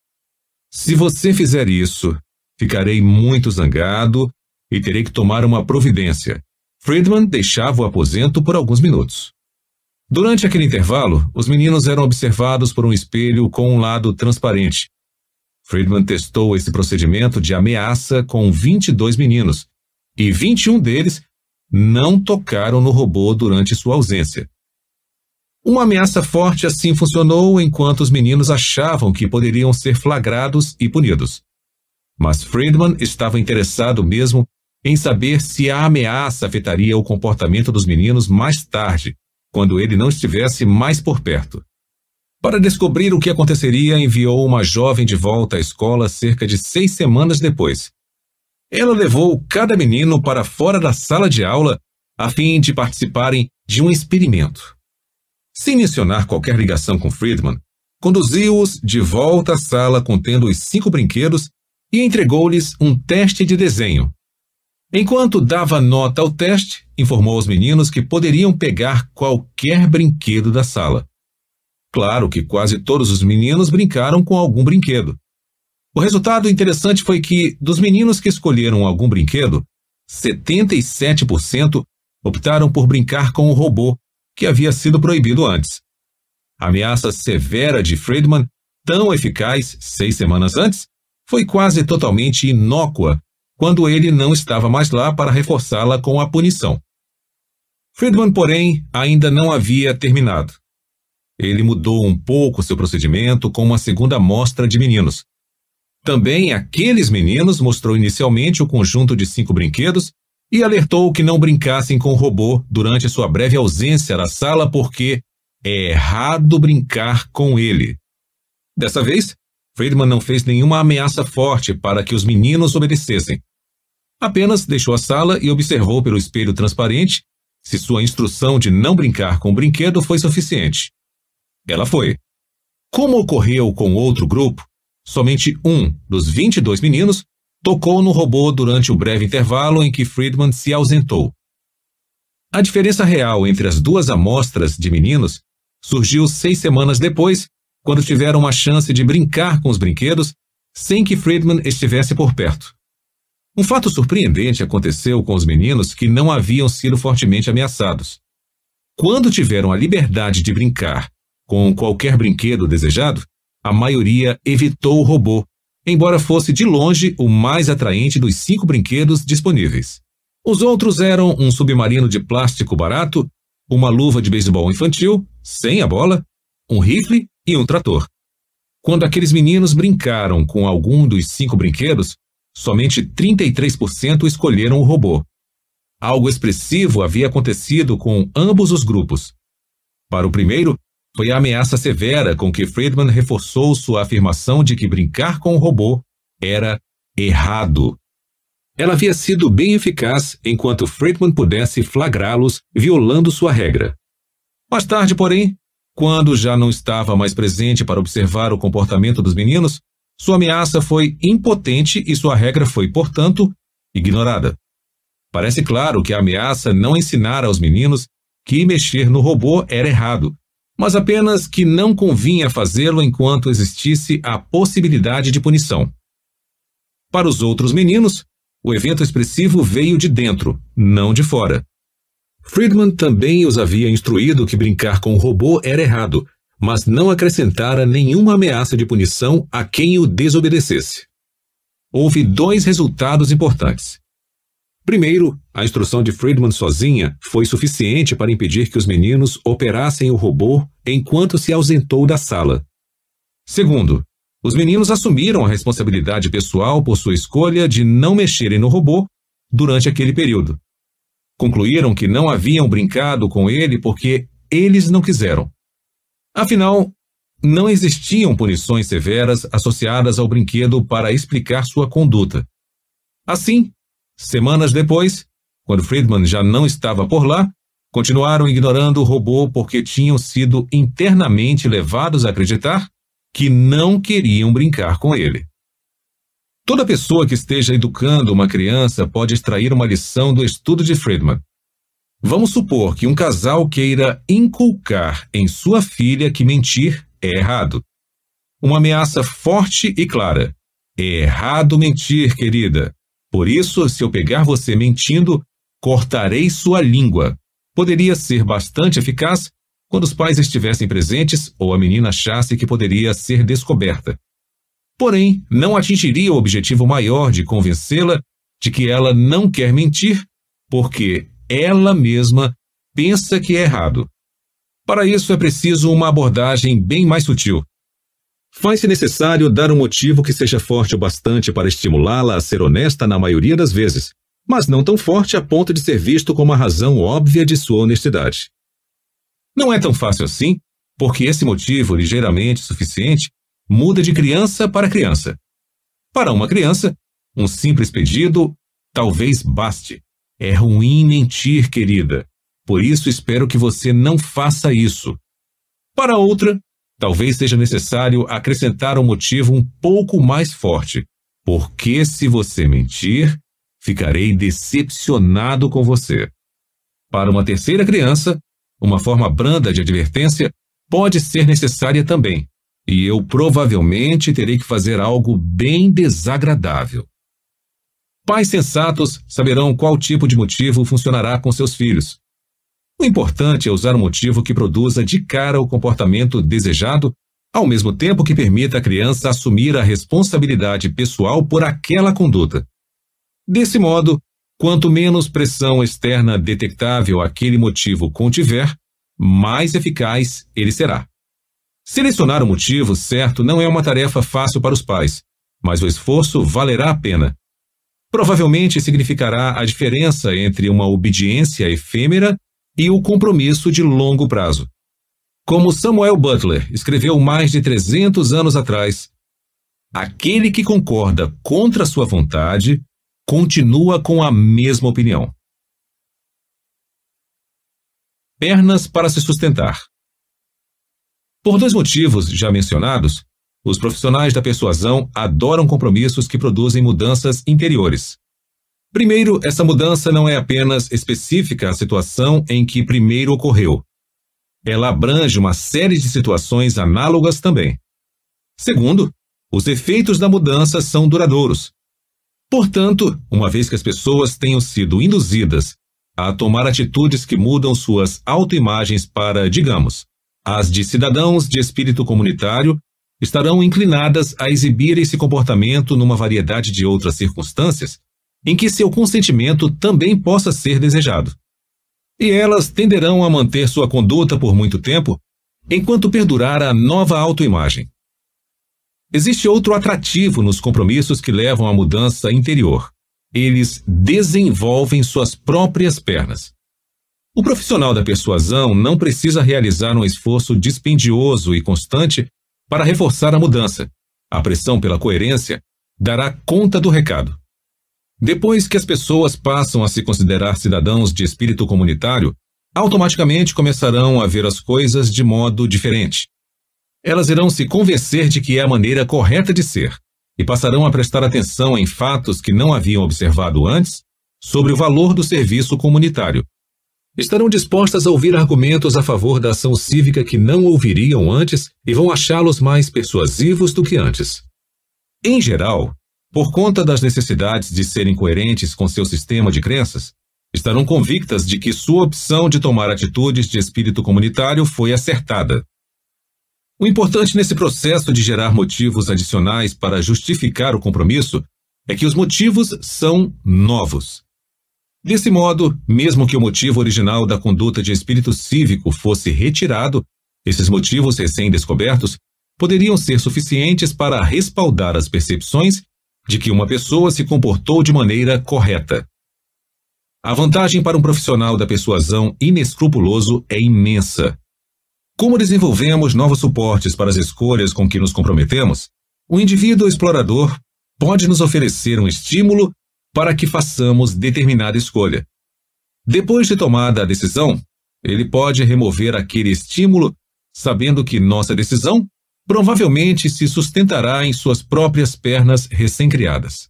se você fizer isso, ficarei muito zangado e terei que tomar uma providência. Friedman deixava o aposento por alguns minutos. Durante aquele intervalo, os meninos eram observados por um espelho com um lado transparente. Friedman testou esse procedimento de ameaça com 22 meninos, e 21 deles não tocaram no robô durante sua ausência. Uma ameaça forte assim funcionou enquanto os meninos achavam que poderiam ser flagrados e punidos. Mas Friedman estava interessado mesmo em saber se a ameaça afetaria o comportamento dos meninos mais tarde, quando ele não estivesse mais por perto. Para descobrir o que aconteceria, enviou uma jovem de volta à escola cerca de 6 semanas depois. Ela levou cada menino para fora da sala de aula a fim de participarem de um experimento. Sem mencionar qualquer ligação com Friedman, conduziu-os de volta à sala contendo os 5 brinquedos e entregou-lhes um teste de desenho. Enquanto dava nota ao teste, informou aos meninos que poderiam pegar qualquer brinquedo da sala. Claro que quase todos os meninos brincaram com algum brinquedo. O resultado interessante foi que, dos meninos que escolheram algum brinquedo, 77% optaram por brincar com o robô, que havia sido proibido antes. A ameaça severa de Friedman, tão eficaz 6 semanas antes, foi quase totalmente inócua quando ele não estava mais lá para reforçá-la com a punição. Friedman, porém, ainda não havia terminado. Ele mudou um pouco seu procedimento com uma segunda amostra de meninos. Também aqueles meninos mostrou inicialmente o conjunto de 5 brinquedos e alertou que não brincassem com o robô durante sua breve ausência da sala porque é errado brincar com ele. Dessa vez, Friedman não fez nenhuma ameaça forte para que os meninos obedecessem. Apenas deixou a sala e observou pelo espelho transparente se sua instrução de não brincar com o brinquedo foi suficiente. Ela foi. Como ocorreu com outro grupo, somente um dos 22 meninos tocou no robô durante o breve intervalo em que Friedman se ausentou. A diferença real entre as duas amostras de meninos surgiu 6 semanas depois, quando tiveram uma chance de brincar com os brinquedos sem que Friedman estivesse por perto. Um fato surpreendente aconteceu com os meninos que não haviam sido fortemente ameaçados. Quando tiveram a liberdade de brincar com qualquer brinquedo desejado, a maioria evitou o robô, embora fosse de longe o mais atraente dos 5 brinquedos disponíveis. Os outros eram um submarino de plástico barato, uma luva de beisebol infantil, sem a bola, um rifle e um trator. Quando aqueles meninos brincaram com algum dos 5 brinquedos, somente 33% escolheram o robô. Algo expressivo havia acontecido com ambos os grupos. Para o primeiro, foi a ameaça severa com que Friedman reforçou sua afirmação de que brincar com o robô era errado. Ela havia sido bem eficaz enquanto Friedman pudesse flagrá-los violando sua regra. Mais tarde, porém, quando já não estava mais presente para observar o comportamento dos meninos, sua ameaça foi impotente e sua regra foi, portanto, ignorada. Parece claro que a ameaça não ensinara aos meninos que mexer no robô era errado, mas apenas que não convinha fazê-lo enquanto existisse a possibilidade de punição. Para os outros meninos, o evento expressivo veio de dentro, não de fora. Friedman também os havia instruído que brincar com o robô era errado, mas não acrescentara nenhuma ameaça de punição a quem o desobedecesse. Houve 2 resultados importantes. Primeiro, a instrução de Friedman sozinha foi suficiente para impedir que os meninos operassem o robô enquanto se ausentou da sala. Segundo, os meninos assumiram a responsabilidade pessoal por sua escolha de não mexerem no robô durante aquele período. Concluíram que não haviam brincado com ele porque eles não quiseram. Afinal, não existiam punições severas associadas ao brinquedo para explicar sua conduta. Assim, semanas depois, quando Friedman já não estava por lá, continuaram ignorando o robô porque tinham sido internamente levados a acreditar que não queriam brincar com ele. Toda pessoa que esteja educando uma criança pode extrair uma lição do estudo de Friedman. Vamos supor que um casal queira inculcar em sua filha que mentir é errado. Uma ameaça forte e clara. É errado mentir, querida. Por isso, se eu pegar você mentindo, cortarei sua língua. Poderia ser bastante eficaz quando os pais estivessem presentes ou a menina achasse que poderia ser descoberta. Porém, não atingiria o objetivo maior de convencê-la de que ela não quer mentir, porque ela mesma pensa que é errado. Para isso é preciso uma abordagem bem mais sutil. Faz-se necessário dar um motivo que seja forte o bastante para estimulá-la a ser honesta na maioria das vezes, mas não tão forte a ponto de ser visto como a razão óbvia de sua honestidade. Não é tão fácil assim, porque esse motivo ligeiramente suficiente muda de criança para criança. Para uma criança, um simples pedido talvez baste. É ruim mentir, querida. Por isso espero que você não faça isso. Para outra, talvez seja necessário acrescentar um motivo um pouco mais forte. Porque se você mentir, ficarei decepcionado com você. Para uma terceira criança, uma forma branda de advertência pode ser necessária também. E eu provavelmente terei que fazer algo bem desagradável. Pais sensatos saberão qual tipo de motivo funcionará com seus filhos. O importante é usar um motivo que produza de cara o comportamento desejado, ao mesmo tempo que permita a criança assumir a responsabilidade pessoal por aquela conduta. Desse modo, quanto menos pressão externa detectável aquele motivo contiver, mais eficaz ele será. Selecionar o motivo certo não é uma tarefa fácil para os pais, mas o esforço valerá a pena. Provavelmente significará a diferença entre uma obediência efêmera e o compromisso de longo prazo. Como Samuel Butler escreveu mais de 300 anos atrás, aquele que concorda contra sua vontade continua com a mesma opinião. Pernas para se sustentar. Por 2 motivos já mencionados, os profissionais da persuasão adoram compromissos que produzem mudanças interiores. Primeiro, essa mudança não é apenas específica à situação em que primeiro ocorreu. Ela abrange uma série de situações análogas também. Segundo, os efeitos da mudança são duradouros. Portanto, uma vez que as pessoas tenham sido induzidas a tomar atitudes que mudam suas autoimagens para, digamos, as de cidadãos de espírito comunitário, estarão inclinadas a exibir esse comportamento numa variedade de outras circunstâncias, em que seu consentimento também possa ser desejado. E elas tenderão a manter sua conduta por muito tempo, enquanto perdurar a nova autoimagem. Existe outro atrativo nos compromissos que levam à mudança interior. Eles desenvolvem suas próprias pernas. O profissional da persuasão não precisa realizar um esforço dispendioso e constante para reforçar a mudança. A pressão pela coerência dará conta do recado. Depois que as pessoas passam a se considerar cidadãos de espírito comunitário, automaticamente começarão a ver as coisas de modo diferente. Elas irão se convencer de que é a maneira correta de ser e passarão a prestar atenção em fatos que não haviam observado antes sobre o valor do serviço comunitário. Estarão dispostas a ouvir argumentos a favor da ação cívica que não ouviriam antes e vão achá-los mais persuasivos do que antes. Em geral, por conta das necessidades de serem coerentes com seu sistema de crenças, estarão convictas de que sua opção de tomar atitudes de espírito comunitário foi acertada. O importante nesse processo de gerar motivos adicionais para justificar o compromisso é que os motivos são novos. Desse modo, mesmo que o motivo original da conduta de espírito cívico fosse retirado, esses motivos recém-descobertos poderiam ser suficientes para respaldar as percepções de que uma pessoa se comportou de maneira correta. A vantagem para um profissional da persuasão inescrupuloso é imensa. Como desenvolvemos novos suportes para as escolhas com que nos comprometemos, o indivíduo explorador pode nos oferecer um estímulo para que façamos determinada escolha. Depois de tomada a decisão, ele pode remover aquele estímulo, sabendo que nossa decisão provavelmente se sustentará em suas próprias pernas recém-criadas.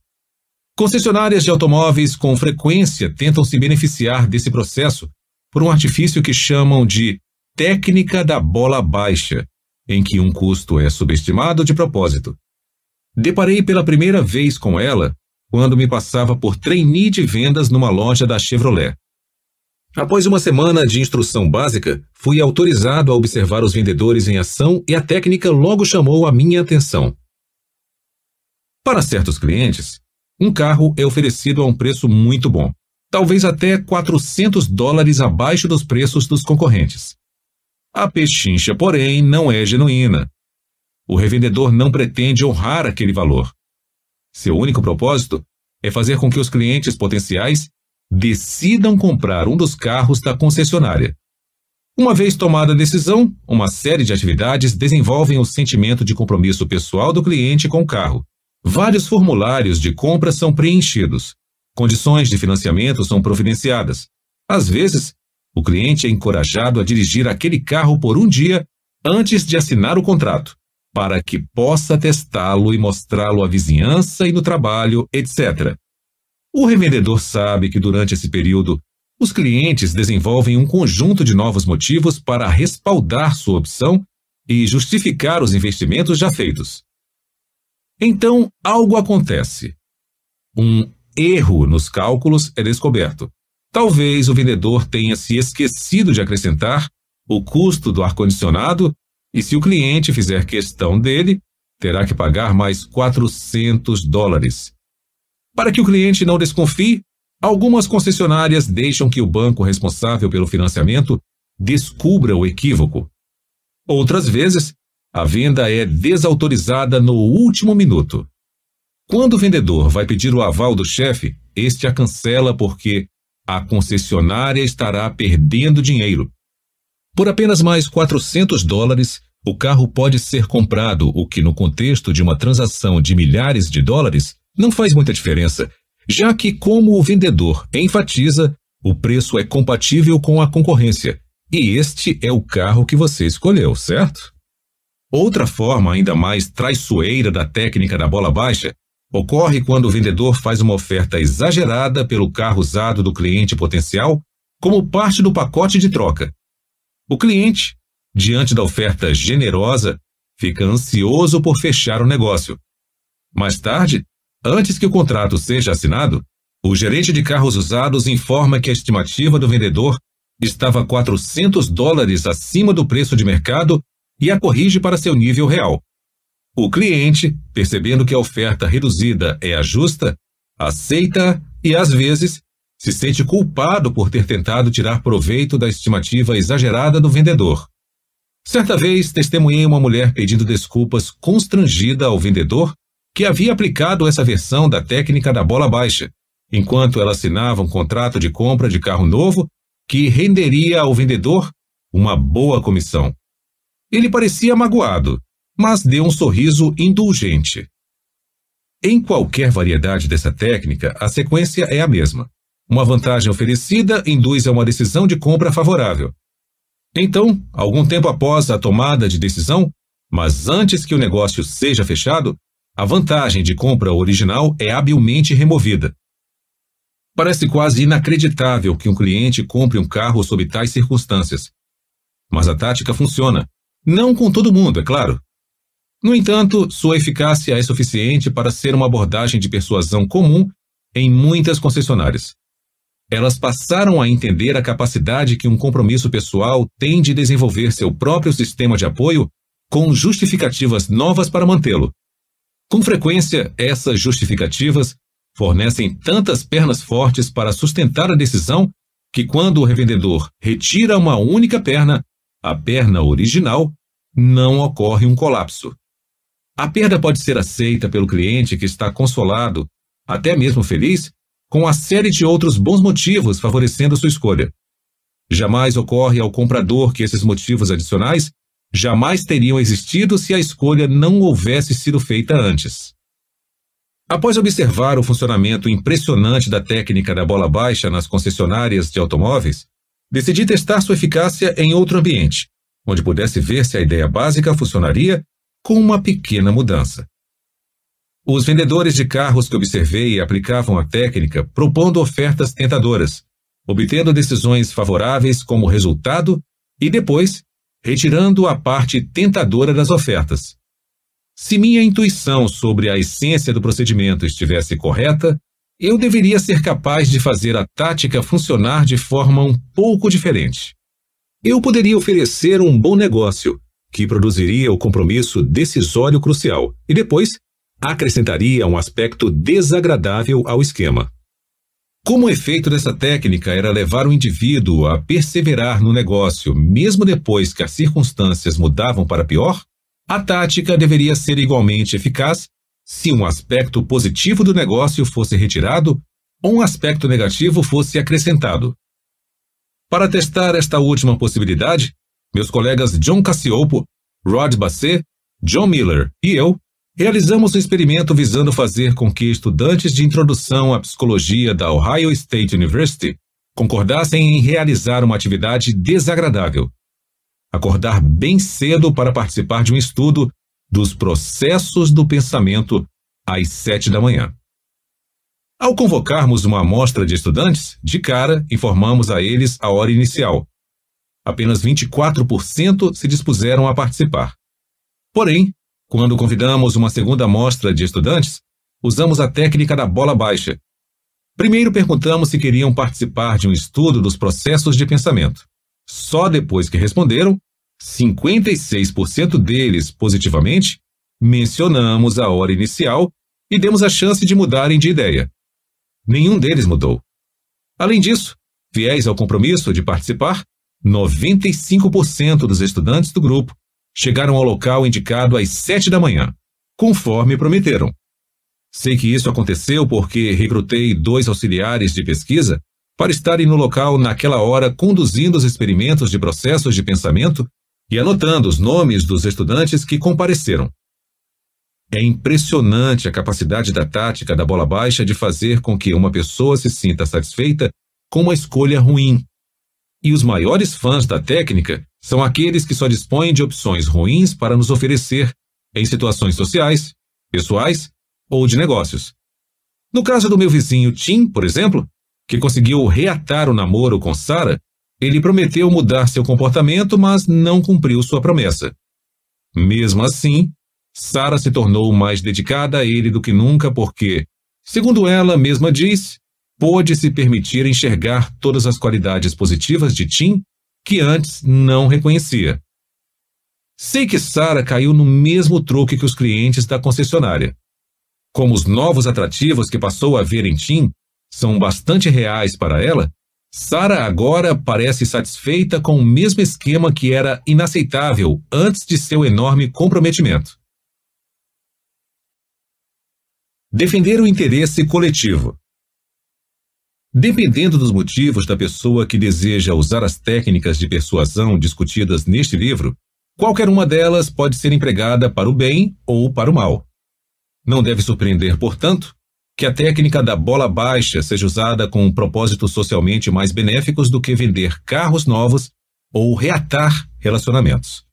Concessionárias de automóveis com frequência tentam se beneficiar desse processo por um artifício que chamam de técnica da bola baixa, em que um custo é subestimado de propósito. Deparei pela primeira vez com ela quando me passava por trainee de vendas numa loja da Chevrolet. Após uma semana de instrução básica, fui autorizado a observar os vendedores em ação e a técnica logo chamou a minha atenção. Para certos clientes, um carro é oferecido a um preço muito bom, talvez até $400 abaixo dos preços dos concorrentes. A pechincha, porém, não é genuína. O revendedor não pretende honrar aquele valor. Seu único propósito é fazer com que os clientes potenciais decidam comprar um dos carros da concessionária. Uma vez tomada a decisão, uma série de atividades desenvolvem o sentimento de compromisso pessoal do cliente com o carro. Vários formulários de compra são preenchidos. Condições de financiamento são providenciadas. Às vezes, o cliente é encorajado a dirigir aquele carro por um dia antes de assinar o contrato, para que possa testá-lo e mostrá-lo à vizinhança e no trabalho, etc. O revendedor sabe que durante esse período, os clientes desenvolvem um conjunto de novos motivos para respaldar sua opção e justificar os investimentos já feitos. Então, algo acontece. Um erro nos cálculos é descoberto. Talvez o vendedor tenha se esquecido de acrescentar o custo do ar-condicionado e, se o cliente fizer questão dele, terá que pagar mais $400. Para que o cliente não desconfie, algumas concessionárias deixam que o banco responsável pelo financiamento descubra o equívoco. Outras vezes, a venda é desautorizada no último minuto. Quando o vendedor vai pedir o aval do chefe, este a cancela porque a concessionária estará perdendo dinheiro. Por apenas mais $400, o carro pode ser comprado, o que no contexto de uma transação de milhares de dólares não faz muita diferença, já que, como o vendedor enfatiza, o preço é compatível com a concorrência, e este é o carro que você escolheu, certo? Outra forma ainda mais traiçoeira da técnica da bola baixa ocorre quando o vendedor faz uma oferta exagerada pelo carro usado do cliente potencial como parte do pacote de troca. O cliente, diante da oferta generosa, fica ansioso por fechar o negócio. Mais tarde, antes que o contrato seja assinado, o gerente de carros usados informa que a estimativa do vendedor estava $400 acima do preço de mercado e a corrige para seu nível real. O cliente, percebendo que a oferta reduzida é a justa, aceita e, às vezes, se sente culpado por ter tentado tirar proveito da estimativa exagerada do vendedor. Certa vez, testemunhei uma mulher pedindo desculpas constrangida ao vendedor que havia aplicado essa versão da técnica da bola baixa, enquanto ela assinava um contrato de compra de carro novo que renderia ao vendedor uma boa comissão. Ele parecia magoado, mas deu um sorriso indulgente. Em qualquer variedade dessa técnica, a sequência é a mesma. Uma vantagem oferecida induz a uma decisão de compra favorável. Então, algum tempo após a tomada de decisão, mas antes que o negócio seja fechado, a vantagem de compra original é habilmente removida. Parece quase inacreditável que um cliente compre um carro sob tais circunstâncias. Mas a tática funciona. Não com todo mundo, é claro. No entanto, sua eficácia é suficiente para ser uma abordagem de persuasão comum em muitas concessionárias. Elas passaram a entender a capacidade que um compromisso pessoal tem de desenvolver seu próprio sistema de apoio com justificativas novas para mantê-lo. Com frequência, essas justificativas fornecem tantas pernas fortes para sustentar a decisão que, quando o revendedor retira uma única perna, a perna original, não ocorre um colapso. A perda pode ser aceita pelo cliente que está consolado, até mesmo feliz, com a série de outros bons motivos favorecendo sua escolha. Jamais ocorre ao comprador que esses motivos adicionais jamais teriam existido se a escolha não houvesse sido feita antes. Após observar o funcionamento impressionante da técnica da bola baixa nas concessionárias de automóveis, decidi testar sua eficácia em outro ambiente, onde pudesse ver se a ideia básica funcionaria com uma pequena mudança. Os vendedores de carros que observei aplicavam a técnica propondo ofertas tentadoras, obtendo decisões favoráveis como resultado e depois retirando a parte tentadora das ofertas. Se minha intuição sobre a essência do procedimento estivesse correta, eu deveria ser capaz de fazer a tática funcionar de forma um pouco diferente. Eu poderia oferecer um bom negócio, que produziria o compromisso decisório crucial, e depois acrescentaria um aspecto desagradável ao esquema. Como o efeito dessa técnica era levar o indivíduo a perseverar no negócio mesmo depois que as circunstâncias mudavam para pior, a tática deveria ser igualmente eficaz se um aspecto positivo do negócio fosse retirado ou um aspecto negativo fosse acrescentado. Para testar esta última possibilidade, meus colegas John Cacioppo, Rod Basset, John Miller e eu realizamos um experimento visando fazer com que estudantes de introdução à psicologia da Ohio State University concordassem em realizar uma atividade desagradável: acordar bem cedo para participar de um estudo dos processos do pensamento às 7 da manhã. Ao convocarmos uma amostra de estudantes, de cara informamos a eles a hora inicial. Apenas 24% se dispuseram a participar. Porém, quando convidamos uma segunda amostra de estudantes, usamos a técnica da bola baixa. Primeiro perguntamos se queriam participar de um estudo dos processos de pensamento. Só depois que responderam, 56% deles positivamente, mencionamos a hora inicial e demos a chance de mudarem de ideia. Nenhum deles mudou. Além disso, fiéis ao compromisso de participar, 95% dos estudantes do grupo chegaram ao local indicado às 7 da manhã, conforme prometeram. Sei que isso aconteceu porque recrutei 2 auxiliares de pesquisa para estarem no local naquela hora conduzindo os experimentos de processos de pensamento e anotando os nomes dos estudantes que compareceram. É impressionante a capacidade da tática da bola baixa de fazer com que uma pessoa se sinta satisfeita com uma escolha ruim. E os maiores fãs da técnica são aqueles que só dispõem de opções ruins para nos oferecer em situações sociais, pessoais ou de negócios. No caso do meu vizinho Tim, por exemplo, que conseguiu reatar o namoro com Sarah, ele prometeu mudar seu comportamento, mas não cumpriu sua promessa. Mesmo assim, Sarah se tornou mais dedicada a ele do que nunca porque, segundo ela mesma diz, pôde se permitir enxergar todas as qualidades positivas de Tim que antes não reconhecia. Sei que Sarah caiu no mesmo truque que os clientes da concessionária. Como os novos atrativos que passou a ver em Tim são bastante reais para ela, Sarah agora parece satisfeita com o mesmo esquema que era inaceitável antes de seu enorme comprometimento. Defender o interesse coletivo. Dependendo dos motivos da pessoa que deseja usar as técnicas de persuasão discutidas neste livro, qualquer uma delas pode ser empregada para o bem ou para o mal. Não deve surpreender, portanto, que a técnica da bola baixa seja usada com propósitos socialmente mais benéficos do que vender carros novos ou reatar relacionamentos.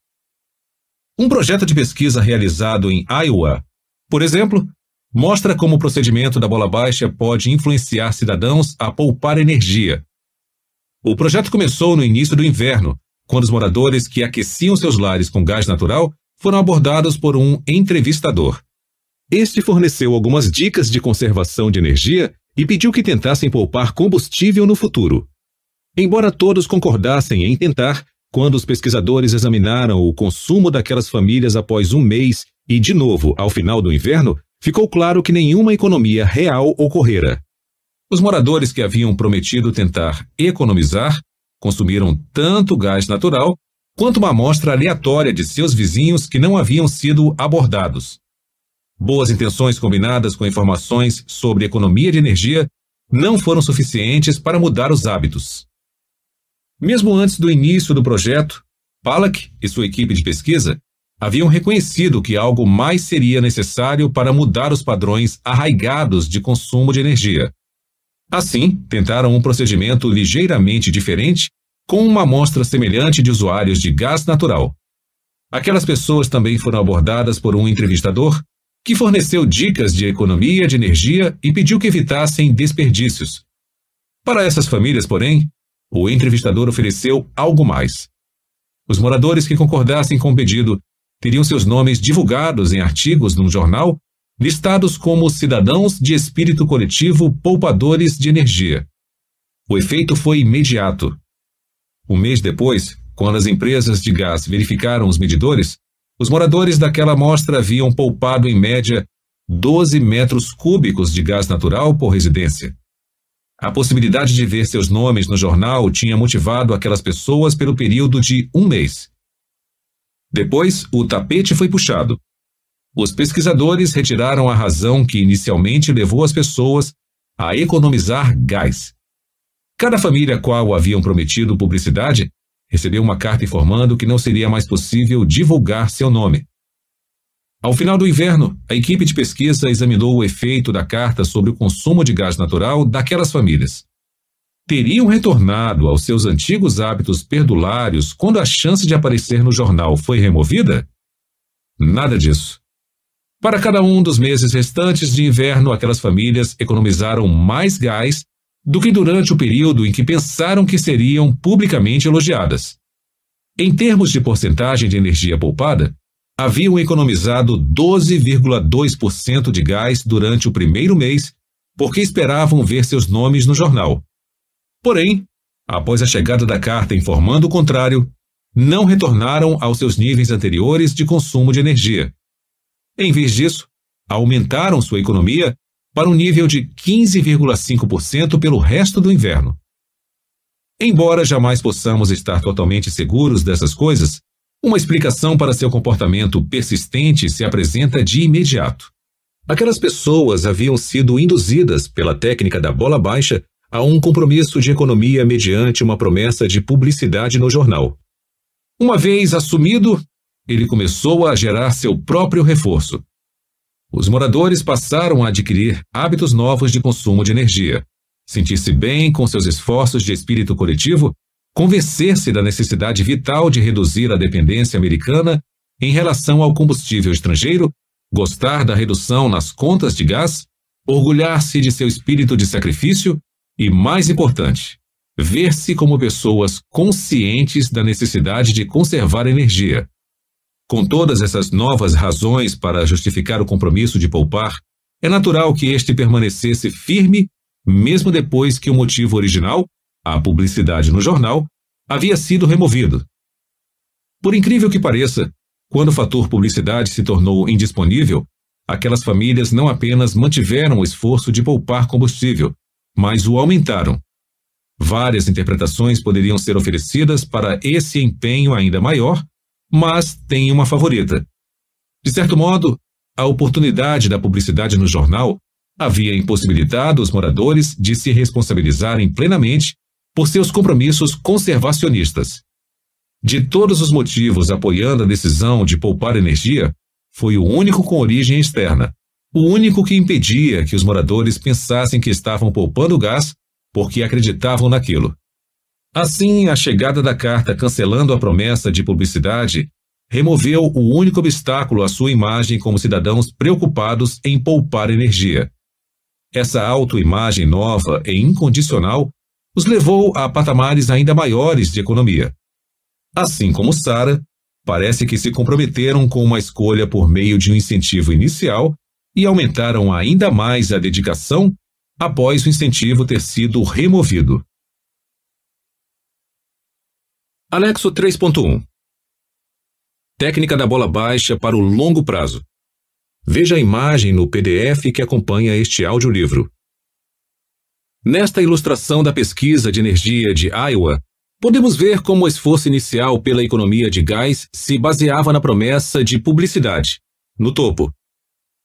Um projeto de pesquisa realizado em Iowa, por exemplo, mostra como o procedimento da bola baixa pode influenciar cidadãos a poupar energia. O projeto começou no início do inverno, quando os moradores que aqueciam seus lares com gás natural foram abordados por um entrevistador. Este forneceu algumas dicas de conservação de energia e pediu que tentassem poupar combustível no futuro. Embora todos concordassem em tentar, quando os pesquisadores examinaram o consumo daquelas famílias após um mês e, de novo, ao final do inverno, ficou claro que nenhuma economia real ocorrera. Os moradores que haviam prometido tentar economizar consumiram tanto gás natural quanto uma amostra aleatória de seus vizinhos que não haviam sido abordados. Boas intenções combinadas com informações sobre economia de energia não foram suficientes para mudar os hábitos. Mesmo antes do início do projeto, Pollack e sua equipe de pesquisa haviam reconhecido que algo mais seria necessário para mudar os padrões arraigados de consumo de energia. Assim, tentaram um procedimento ligeiramente diferente com uma amostra semelhante de usuários de gás natural. Aquelas pessoas também foram abordadas por um entrevistador que forneceu dicas de economia de energia e pediu que evitassem desperdícios. Para essas famílias, porém, o entrevistador ofereceu algo mais. Os moradores que concordassem com o pedido teriam seus nomes divulgados em artigos num jornal, listados como cidadãos de espírito coletivo poupadores de energia. O efeito foi imediato. Um mês depois, quando as empresas de gás verificaram os medidores, os moradores daquela amostra haviam poupado em média 12 metros cúbicos de gás natural por residência. A possibilidade de ver seus nomes no jornal tinha motivado aquelas pessoas pelo período de um mês. Depois, o tapete foi puxado. Os pesquisadores retiraram a razão que inicialmente levou as pessoas a economizar gás. Cada família a qual haviam prometido publicidade recebeu uma carta informando que não seria mais possível divulgar seu nome. Ao final do inverno, a equipe de pesquisa examinou o efeito da carta sobre o consumo de gás natural daquelas famílias. Teriam retornado aos seus antigos hábitos perdulários quando a chance de aparecer no jornal foi removida? Nada disso. Para cada um dos meses restantes de inverno, aquelas famílias economizaram mais gás do que durante o período em que pensaram que seriam publicamente elogiadas. Em termos de porcentagem de energia poupada, haviam economizado 12,2% de gás durante o primeiro mês, porque esperavam ver seus nomes no jornal. Porém, após a chegada da carta informando o contrário, não retornaram aos seus níveis anteriores de consumo de energia. Em vez disso, aumentaram sua economia para um nível de 15,5% pelo resto do inverno. Embora jamais possamos estar totalmente seguros dessas coisas, uma explicação para seu comportamento persistente se apresenta de imediato. Aquelas pessoas haviam sido induzidas pela técnica da bola baixa a um compromisso de economia mediante uma promessa de publicidade no jornal. Uma vez assumido, ele começou a gerar seu próprio reforço. Os moradores passaram a adquirir hábitos novos de consumo de energia, sentir-se bem com seus esforços de espírito coletivo, convencer-se da necessidade vital de reduzir a dependência americana em relação ao combustível estrangeiro, gostar da redução nas contas de gás, orgulhar-se de seu espírito de sacrifício e, mais importante, ver-se como pessoas conscientes da necessidade de conservar energia. Com todas essas novas razões para justificar o compromisso de poupar, é natural que este permanecesse firme, mesmo depois que o motivo original, a publicidade no jornal, havia sido removido. Por incrível que pareça, quando o fator publicidade se tornou indisponível, aquelas famílias não apenas mantiveram o esforço de poupar combustível, mas o aumentaram. Várias interpretações poderiam ser oferecidas para esse empenho ainda maior, mas tem uma favorita. De certo modo, a oportunidade da publicidade no jornal havia impossibilitado os moradores de se responsabilizarem plenamente por seus compromissos conservacionistas. De todos os motivos apoiando a decisão de poupar energia, foi o único com origem externa, o único que impedia que os moradores pensassem que estavam poupando gás porque acreditavam naquilo. Assim, a chegada da carta cancelando a promessa de publicidade removeu o único obstáculo à sua imagem como cidadãos preocupados em poupar energia. Essa autoimagem nova e incondicional os levou a patamares ainda maiores de economia. Assim como Sara, parece que se comprometeram com uma escolha por meio de um incentivo inicial e aumentaram ainda mais a dedicação após o incentivo ter sido removido. Anexo 3.1. Técnica da bola baixa para o longo prazo. Veja a imagem no PDF que acompanha este audiolivro. Nesta ilustração da pesquisa de energia de Iowa, podemos ver como o esforço inicial pela economia de gás se baseava na promessa de publicidade, no topo.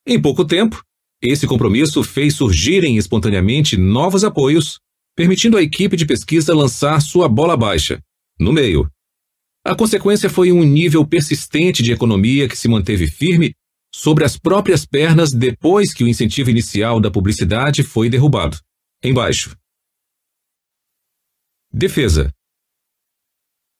Em pouco tempo, esse compromisso fez surgirem espontaneamente novos apoios, permitindo à equipe de pesquisa lançar sua bola baixa, no meio. A consequência foi um nível persistente de economia que se manteve firme sobre as próprias pernas depois que o incentivo inicial da publicidade foi derrubado, embaixo. Defesa.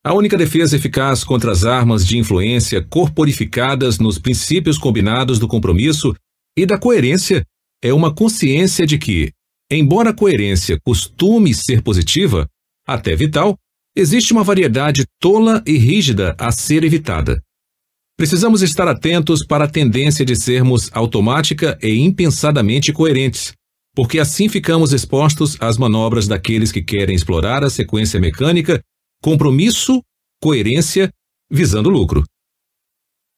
A única defesa eficaz contra as armas de influência corporificadas nos princípios combinados do compromisso e da coerência é uma consciência de que, embora a coerência costume ser positiva, até vital, existe uma variedade tola e rígida a ser evitada. Precisamos estar atentos para a tendência de sermos automática e impensadamente coerentes, porque assim ficamos expostos às manobras daqueles que querem explorar a sequência mecânica, compromisso, coerência, visando lucro.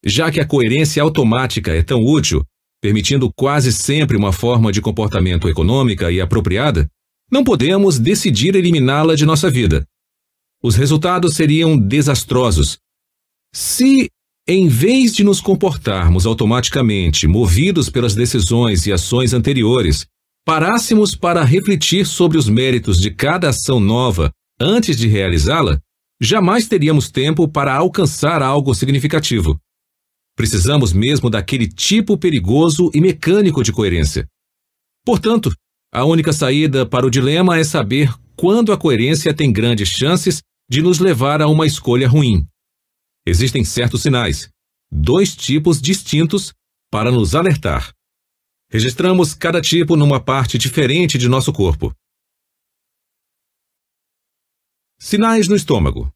Já que a coerência automática é tão útil, permitindo quase sempre uma forma de comportamento econômica e apropriada, não podemos decidir eliminá-la de nossa vida. Os resultados seriam desastrosos. Se, em vez de nos comportarmos automaticamente, movidos pelas decisões e ações anteriores, parássemos para refletir sobre os méritos de cada ação nova antes de realizá-la, jamais teríamos tempo para alcançar algo significativo. Precisamos mesmo daquele tipo perigoso e mecânico de coerência. Portanto, a única saída para o dilema é saber quando a coerência tem grandes chances de nos levar a uma escolha ruim. Existem certos sinais, dois tipos distintos, para nos alertar. Registramos cada tipo numa parte diferente de nosso corpo. Sinais no estômago.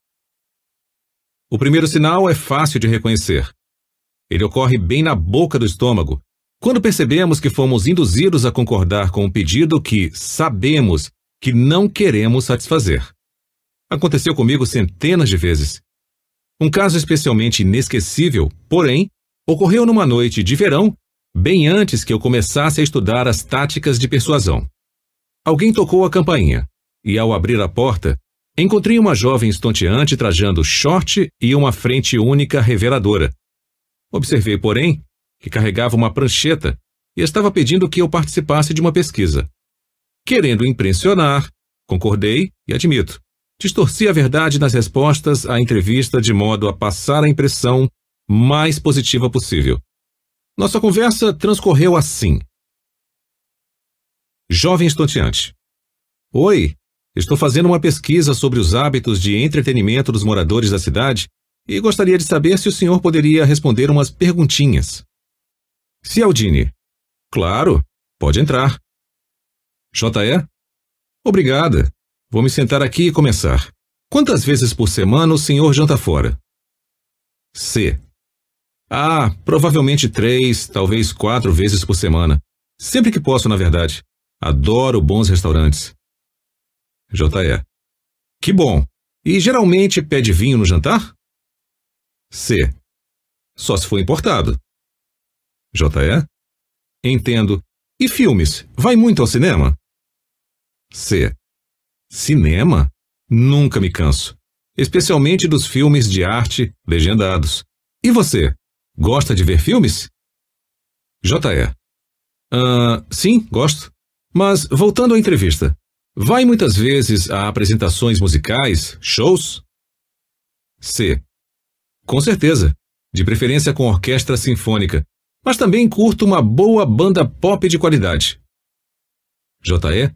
O primeiro sinal é fácil de reconhecer. Ele ocorre bem na boca do estômago, quando percebemos que fomos induzidos a concordar com um pedido que sabemos que não queremos satisfazer. Aconteceu comigo centenas de vezes. Um caso especialmente inesquecível, porém, ocorreu numa noite de verão, bem antes que eu começasse a estudar as táticas de persuasão. Alguém tocou a campainha, e ao abrir a porta, encontrei uma jovem estonteante trajando short e uma frente única reveladora. Observei, porém, que carregava uma prancheta e estava pedindo que eu participasse de uma pesquisa. Querendo impressionar, concordei e admito. Distorci a verdade nas respostas à entrevista de modo a passar a impressão mais positiva possível. Nossa conversa transcorreu assim. Jovem estonteante. Oi, estou fazendo uma pesquisa sobre os hábitos de entretenimento dos moradores da cidade e gostaria de saber se o senhor poderia responder umas perguntinhas. Cialdini. Claro, pode entrar. J.E. Obrigada. Vou me sentar aqui e começar. Quantas vezes por semana o senhor janta fora? C. Provavelmente 3, talvez 4 vezes por semana. Sempre que posso, na verdade. Adoro bons restaurantes. J.E. Que bom. E geralmente pede vinho no jantar? C. Só se for importado. J.E. Entendo. E filmes? Vai muito ao cinema? C. Cinema? Nunca me canso. Especialmente dos filmes de arte legendados. E você? Gosta de ver filmes? J.E. Sim, gosto. Mas, voltando à entrevista, vai muitas vezes a apresentações musicais, shows? C. Com certeza, de preferência com orquestra sinfônica, mas também curto uma boa banda pop de qualidade. J.E.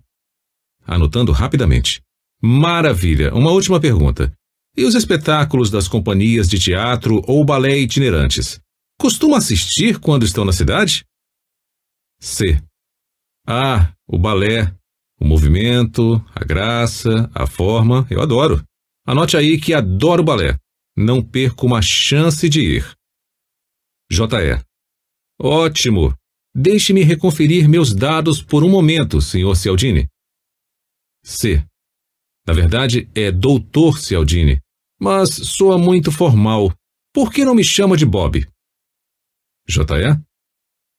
Anotando rapidamente. Maravilha, uma última pergunta. E os espetáculos das companhias de teatro ou balé itinerantes? Costuma assistir quando estão na cidade? C. O balé, o movimento, a graça, a forma, eu adoro. Anote aí que adoro balé. Não perco uma chance de ir. J.E. Ótimo. Deixe-me reconferir meus dados por um momento, Sr. Cialdini. C. Na verdade, é Dr. Cialdini, mas soa muito formal. Por que não me chama de Bob? J.E.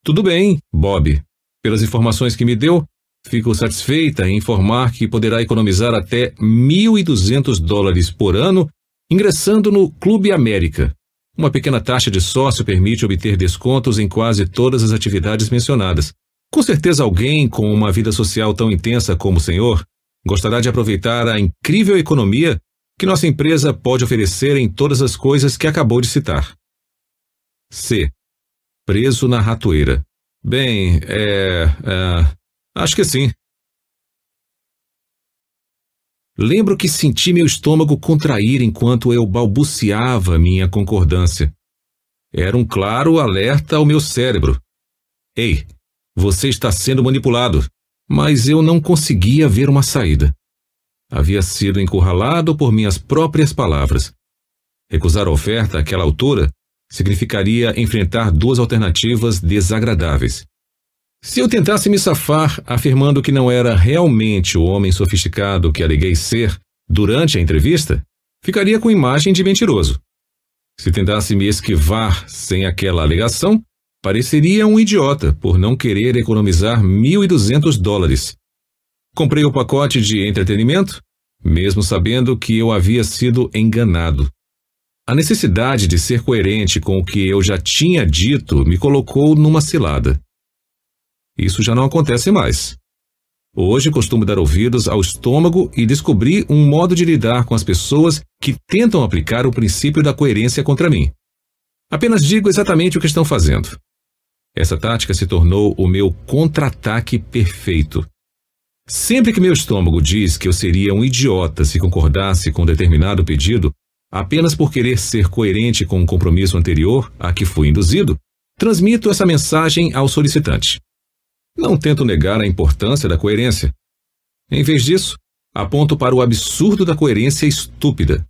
Tudo bem, Bob. Pelas informações que me deu, fico satisfeita em informar que poderá economizar até $1.200 por ano ingressando no Clube América. Uma pequena taxa de sócio permite obter descontos em quase todas as atividades mencionadas. Com certeza alguém com uma vida social tão intensa como o senhor gostará de aproveitar a incrível economia que nossa empresa pode oferecer em todas as coisas que acabou de citar. C. Preso na ratoeira. Bem, acho que sim. Lembro que senti meu estômago contrair enquanto eu balbuciava minha concordância. Era um claro alerta ao meu cérebro. Ei, você está sendo manipulado. Mas eu não conseguia ver uma saída. Havia sido encurralado por minhas próprias palavras. Recusar a oferta àquela altura significaria enfrentar duas alternativas desagradáveis. Se eu tentasse me safar afirmando que não era realmente o homem sofisticado que aleguei ser durante a entrevista, ficaria com imagem de mentiroso. Se tentasse me esquivar sem aquela alegação, pareceria um idiota por não querer economizar $1.200. Comprei o pacote de entretenimento, mesmo sabendo que eu havia sido enganado. A necessidade de ser coerente com o que eu já tinha dito me colocou numa cilada. Isso já não acontece mais. Hoje costumo dar ouvidos ao estômago e descobri um modo de lidar com as pessoas que tentam aplicar o princípio da coerência contra mim. Apenas digo exatamente o que estão fazendo. Essa tática se tornou o meu contra-ataque perfeito. Sempre que meu estômago diz que eu seria um idiota se concordasse com determinado pedido, apenas por querer ser coerente com um compromisso anterior a que fui induzido, transmito essa mensagem ao solicitante. Não tento negar a importância da coerência. Em vez disso, aponto para o absurdo da coerência estúpida.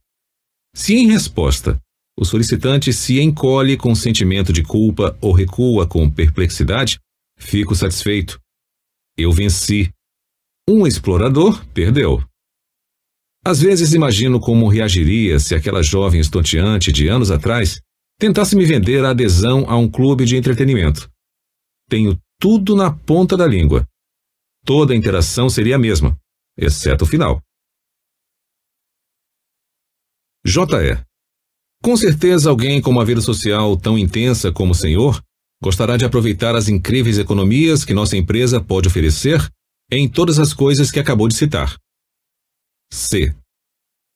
Se em resposta, o solicitante se encolhe com sentimento de culpa ou recua com perplexidade, fico satisfeito. Eu venci. Um explorador perdeu. Às vezes imagino como reagiria se aquela jovem estonteante de anos atrás tentasse me vender a adesão a um clube de entretenimento. Tenho tudo na ponta da língua. Toda a interação seria a mesma, exceto o final. J.E. Com certeza alguém com uma vida social tão intensa como o senhor gostará de aproveitar as incríveis economias que nossa empresa pode oferecer em todas as coisas que acabou de citar. C.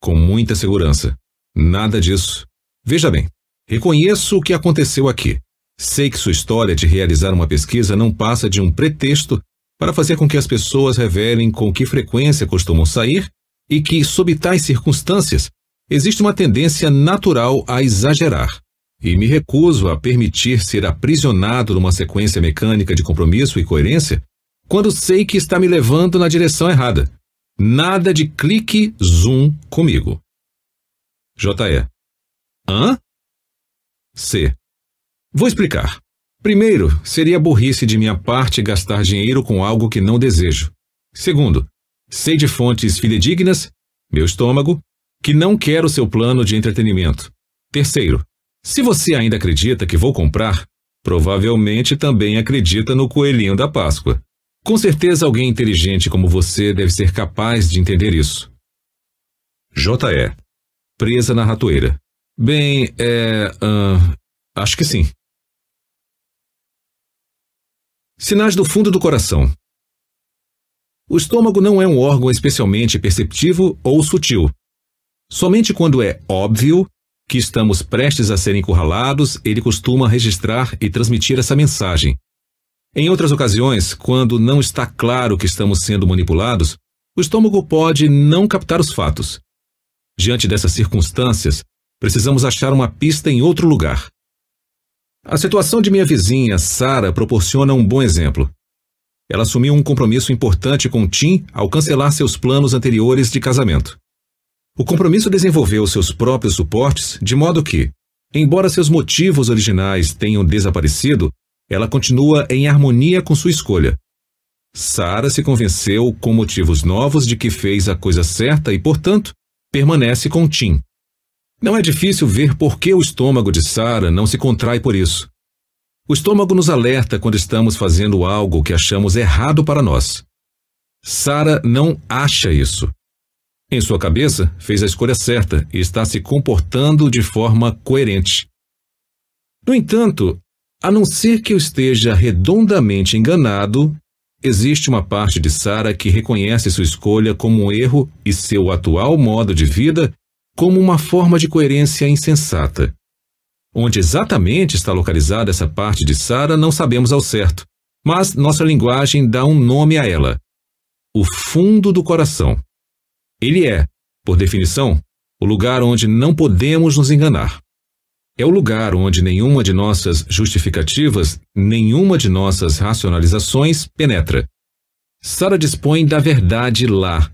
Com muita segurança. Nada disso. Veja bem, reconheço o que aconteceu aqui. Sei que sua história de realizar uma pesquisa não passa de um pretexto para fazer com que as pessoas revelem com que frequência costumam sair e que, sob tais circunstâncias, existe uma tendência natural a exagerar. E me recuso a permitir ser aprisionado numa sequência mecânica de compromisso e coerência quando sei que está me levando na direção errada. Nada de clique zoom comigo. J.E. Hã? C. Vou explicar. Primeiro, seria burrice de minha parte gastar dinheiro com algo que não desejo. Segundo, sei de fontes fidedignas, meu estômago, que não quero seu plano de entretenimento. Terceiro, se você ainda acredita que vou comprar, provavelmente também acredita no coelhinho da Páscoa. Com certeza alguém inteligente como você deve ser capaz de entender isso. J.E. Presa na ratoeira. Bem, acho que sim. Sinais do fundo do coração. O estômago não é um órgão especialmente perceptivo ou sutil. Somente quando é óbvio que estamos prestes a ser encurralados, ele costuma registrar e transmitir essa mensagem. Em outras ocasiões, quando não está claro que estamos sendo manipulados, o estômago pode não captar os fatos. Diante dessas circunstâncias, precisamos achar uma pista em outro lugar. A situação de minha vizinha, Sarah, proporciona um bom exemplo. Ela assumiu um compromisso importante com Tim ao cancelar seus planos anteriores de casamento. O compromisso desenvolveu seus próprios suportes, de modo que, embora seus motivos originais tenham desaparecido, ela continua em harmonia com sua escolha. Sarah se convenceu com motivos novos de que fez a coisa certa e, portanto, permanece com Tim. Não é difícil ver por que o estômago de Sarah não se contrai por isso. O estômago nos alerta quando estamos fazendo algo que achamos errado para nós. Sarah não acha isso. Em sua cabeça, fez a escolha certa e está se comportando de forma coerente. No entanto, a não ser que eu esteja redondamente enganado, existe uma parte de Sarah que reconhece sua escolha como um erro e seu atual modo de vida como uma forma de coerência insensata. Onde exatamente está localizada essa parte de Sarah não sabemos ao certo, mas nossa linguagem dá um nome a ela: o fundo do coração. Ele é, por definição, o lugar onde não podemos nos enganar. É o lugar onde nenhuma de nossas justificativas, nenhuma de nossas racionalizações penetra. Sarah dispõe da verdade lá,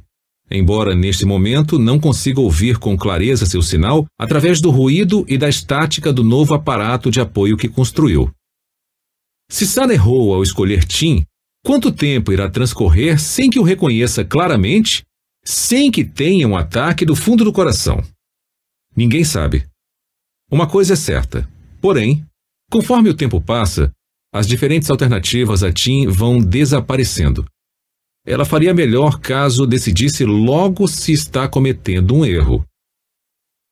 embora neste momento não consiga ouvir com clareza seu sinal através do ruído e da estática do novo aparato de apoio que construiu. Se Sarah errou ao escolher Tim, quanto tempo irá transcorrer sem que o reconheça claramente, sem que tenha um ataque do fundo do coração? Ninguém sabe. Uma coisa é certa, porém, conforme o tempo passa, as diferentes alternativas a Tim vão desaparecendo. Ela faria melhor caso decidisse logo se está cometendo um erro.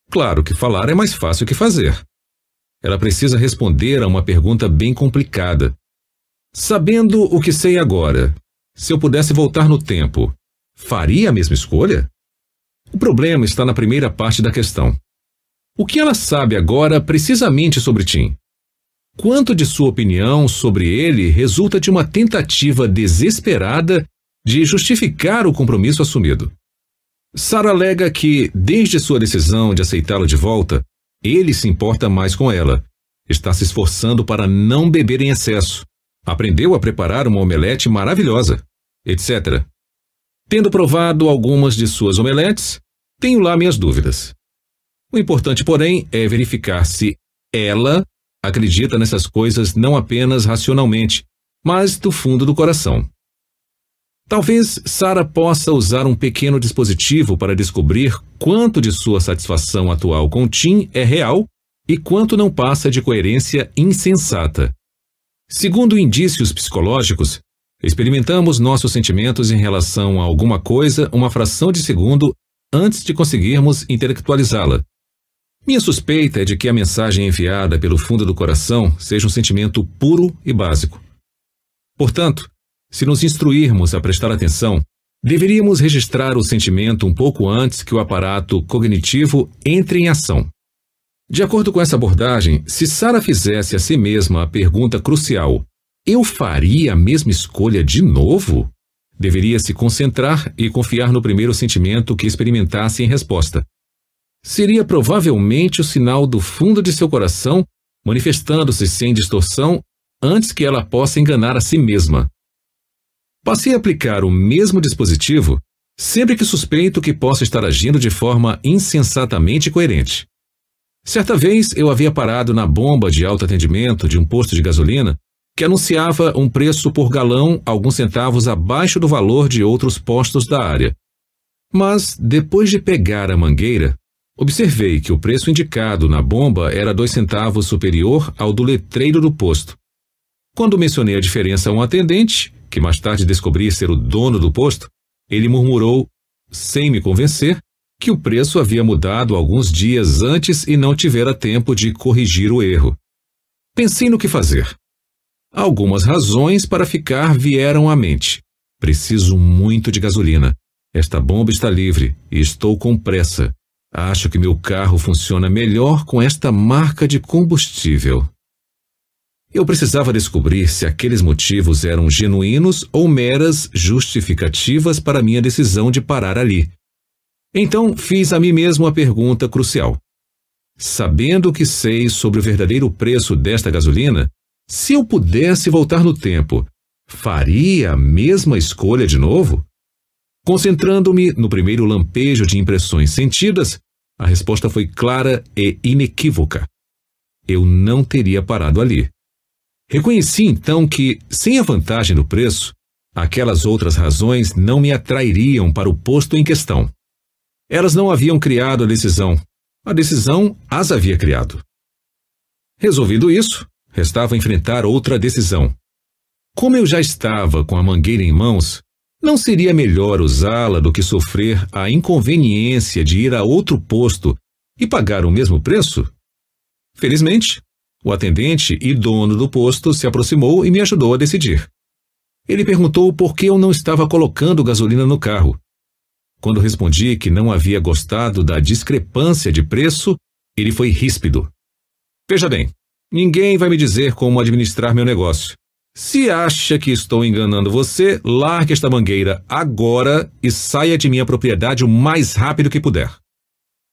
Claro que falar é mais fácil que fazer. Ela precisa responder a uma pergunta bem complicada. Sabendo o que sei agora, se eu pudesse voltar no tempo, faria a mesma escolha? O problema está na primeira parte da questão. O que ela sabe agora precisamente sobre Tim? Quanto de sua opinião sobre ele resulta de uma tentativa desesperada de justificar o compromisso assumido? Sarah alega que, desde sua decisão de aceitá-lo de volta, ele se importa mais com ela, está se esforçando para não beber em excesso, aprendeu a preparar uma omelete maravilhosa, etc. Tendo provado algumas de suas omeletes, tenho lá minhas dúvidas. O importante, porém, é verificar se ela acredita nessas coisas não apenas racionalmente, mas do fundo do coração. Talvez Sarah possa usar um pequeno dispositivo para descobrir quanto de sua satisfação atual com Tim é real e quanto não passa de coerência insensata. Segundo indícios psicológicos, experimentamos nossos sentimentos em relação a alguma coisa uma fração de segundo antes de conseguirmos intelectualizá-la. Minha suspeita é de que a mensagem enviada pelo fundo do coração seja um sentimento puro e básico. Portanto, se nos instruirmos a prestar atenção, deveríamos registrar o sentimento um pouco antes que o aparato cognitivo entre em ação. De acordo com essa abordagem, se Sarah fizesse a si mesma a pergunta crucial: eu faria a mesma escolha de novo? Deveria se concentrar e confiar no primeiro sentimento que experimentasse em resposta. Seria provavelmente o sinal do fundo de seu coração manifestando-se sem distorção antes que ela possa enganar a si mesma. Passei a aplicar o mesmo dispositivo sempre que suspeito que possa estar agindo de forma insensatamente coerente. Certa vez eu havia parado na bomba de autoatendimento de um posto de gasolina que anunciava um preço por galão alguns centavos abaixo do valor de outros postos da área. Mas, depois de pegar a mangueira, observei que o preço indicado na bomba era 2 centavos superior ao do letreiro do posto. Quando mencionei a diferença a um atendente, que mais tarde descobri ser o dono do posto, ele murmurou, sem me convencer, que o preço havia mudado alguns dias antes e não tivera tempo de corrigir o erro. Pensei no que fazer. Algumas razões para ficar vieram à mente. Preciso muito de gasolina. Esta bomba está livre e estou com pressa. Acho que meu carro funciona melhor com esta marca de combustível. Eu precisava descobrir se aqueles motivos eram genuínos ou meras justificativas para minha decisão de parar ali. Então fiz a mim mesmo a pergunta crucial. Sabendo o que sei sobre o verdadeiro preço desta gasolina, se eu pudesse voltar no tempo, faria a mesma escolha de novo? Concentrando-me no primeiro lampejo de impressões sentidas, a resposta foi clara e inequívoca. Eu não teria parado ali. Reconheci então que, sem a vantagem do preço, aquelas outras razões não me atrairiam para o posto em questão. Elas não haviam criado a decisão as havia criado. Resolvido isso, restava enfrentar outra decisão. Como eu já estava com a mangueira em mãos, não seria melhor usá-la do que sofrer a inconveniência de ir a outro posto e pagar o mesmo preço? Felizmente, o atendente e dono do posto se aproximou e me ajudou a decidir. Ele perguntou por que eu não estava colocando gasolina no carro. Quando respondi que não havia gostado da discrepância de preço, ele foi ríspido. Veja bem, ninguém vai me dizer como administrar meu negócio. Se acha que estou enganando você, largue esta mangueira agora e saia de minha propriedade o mais rápido que puder.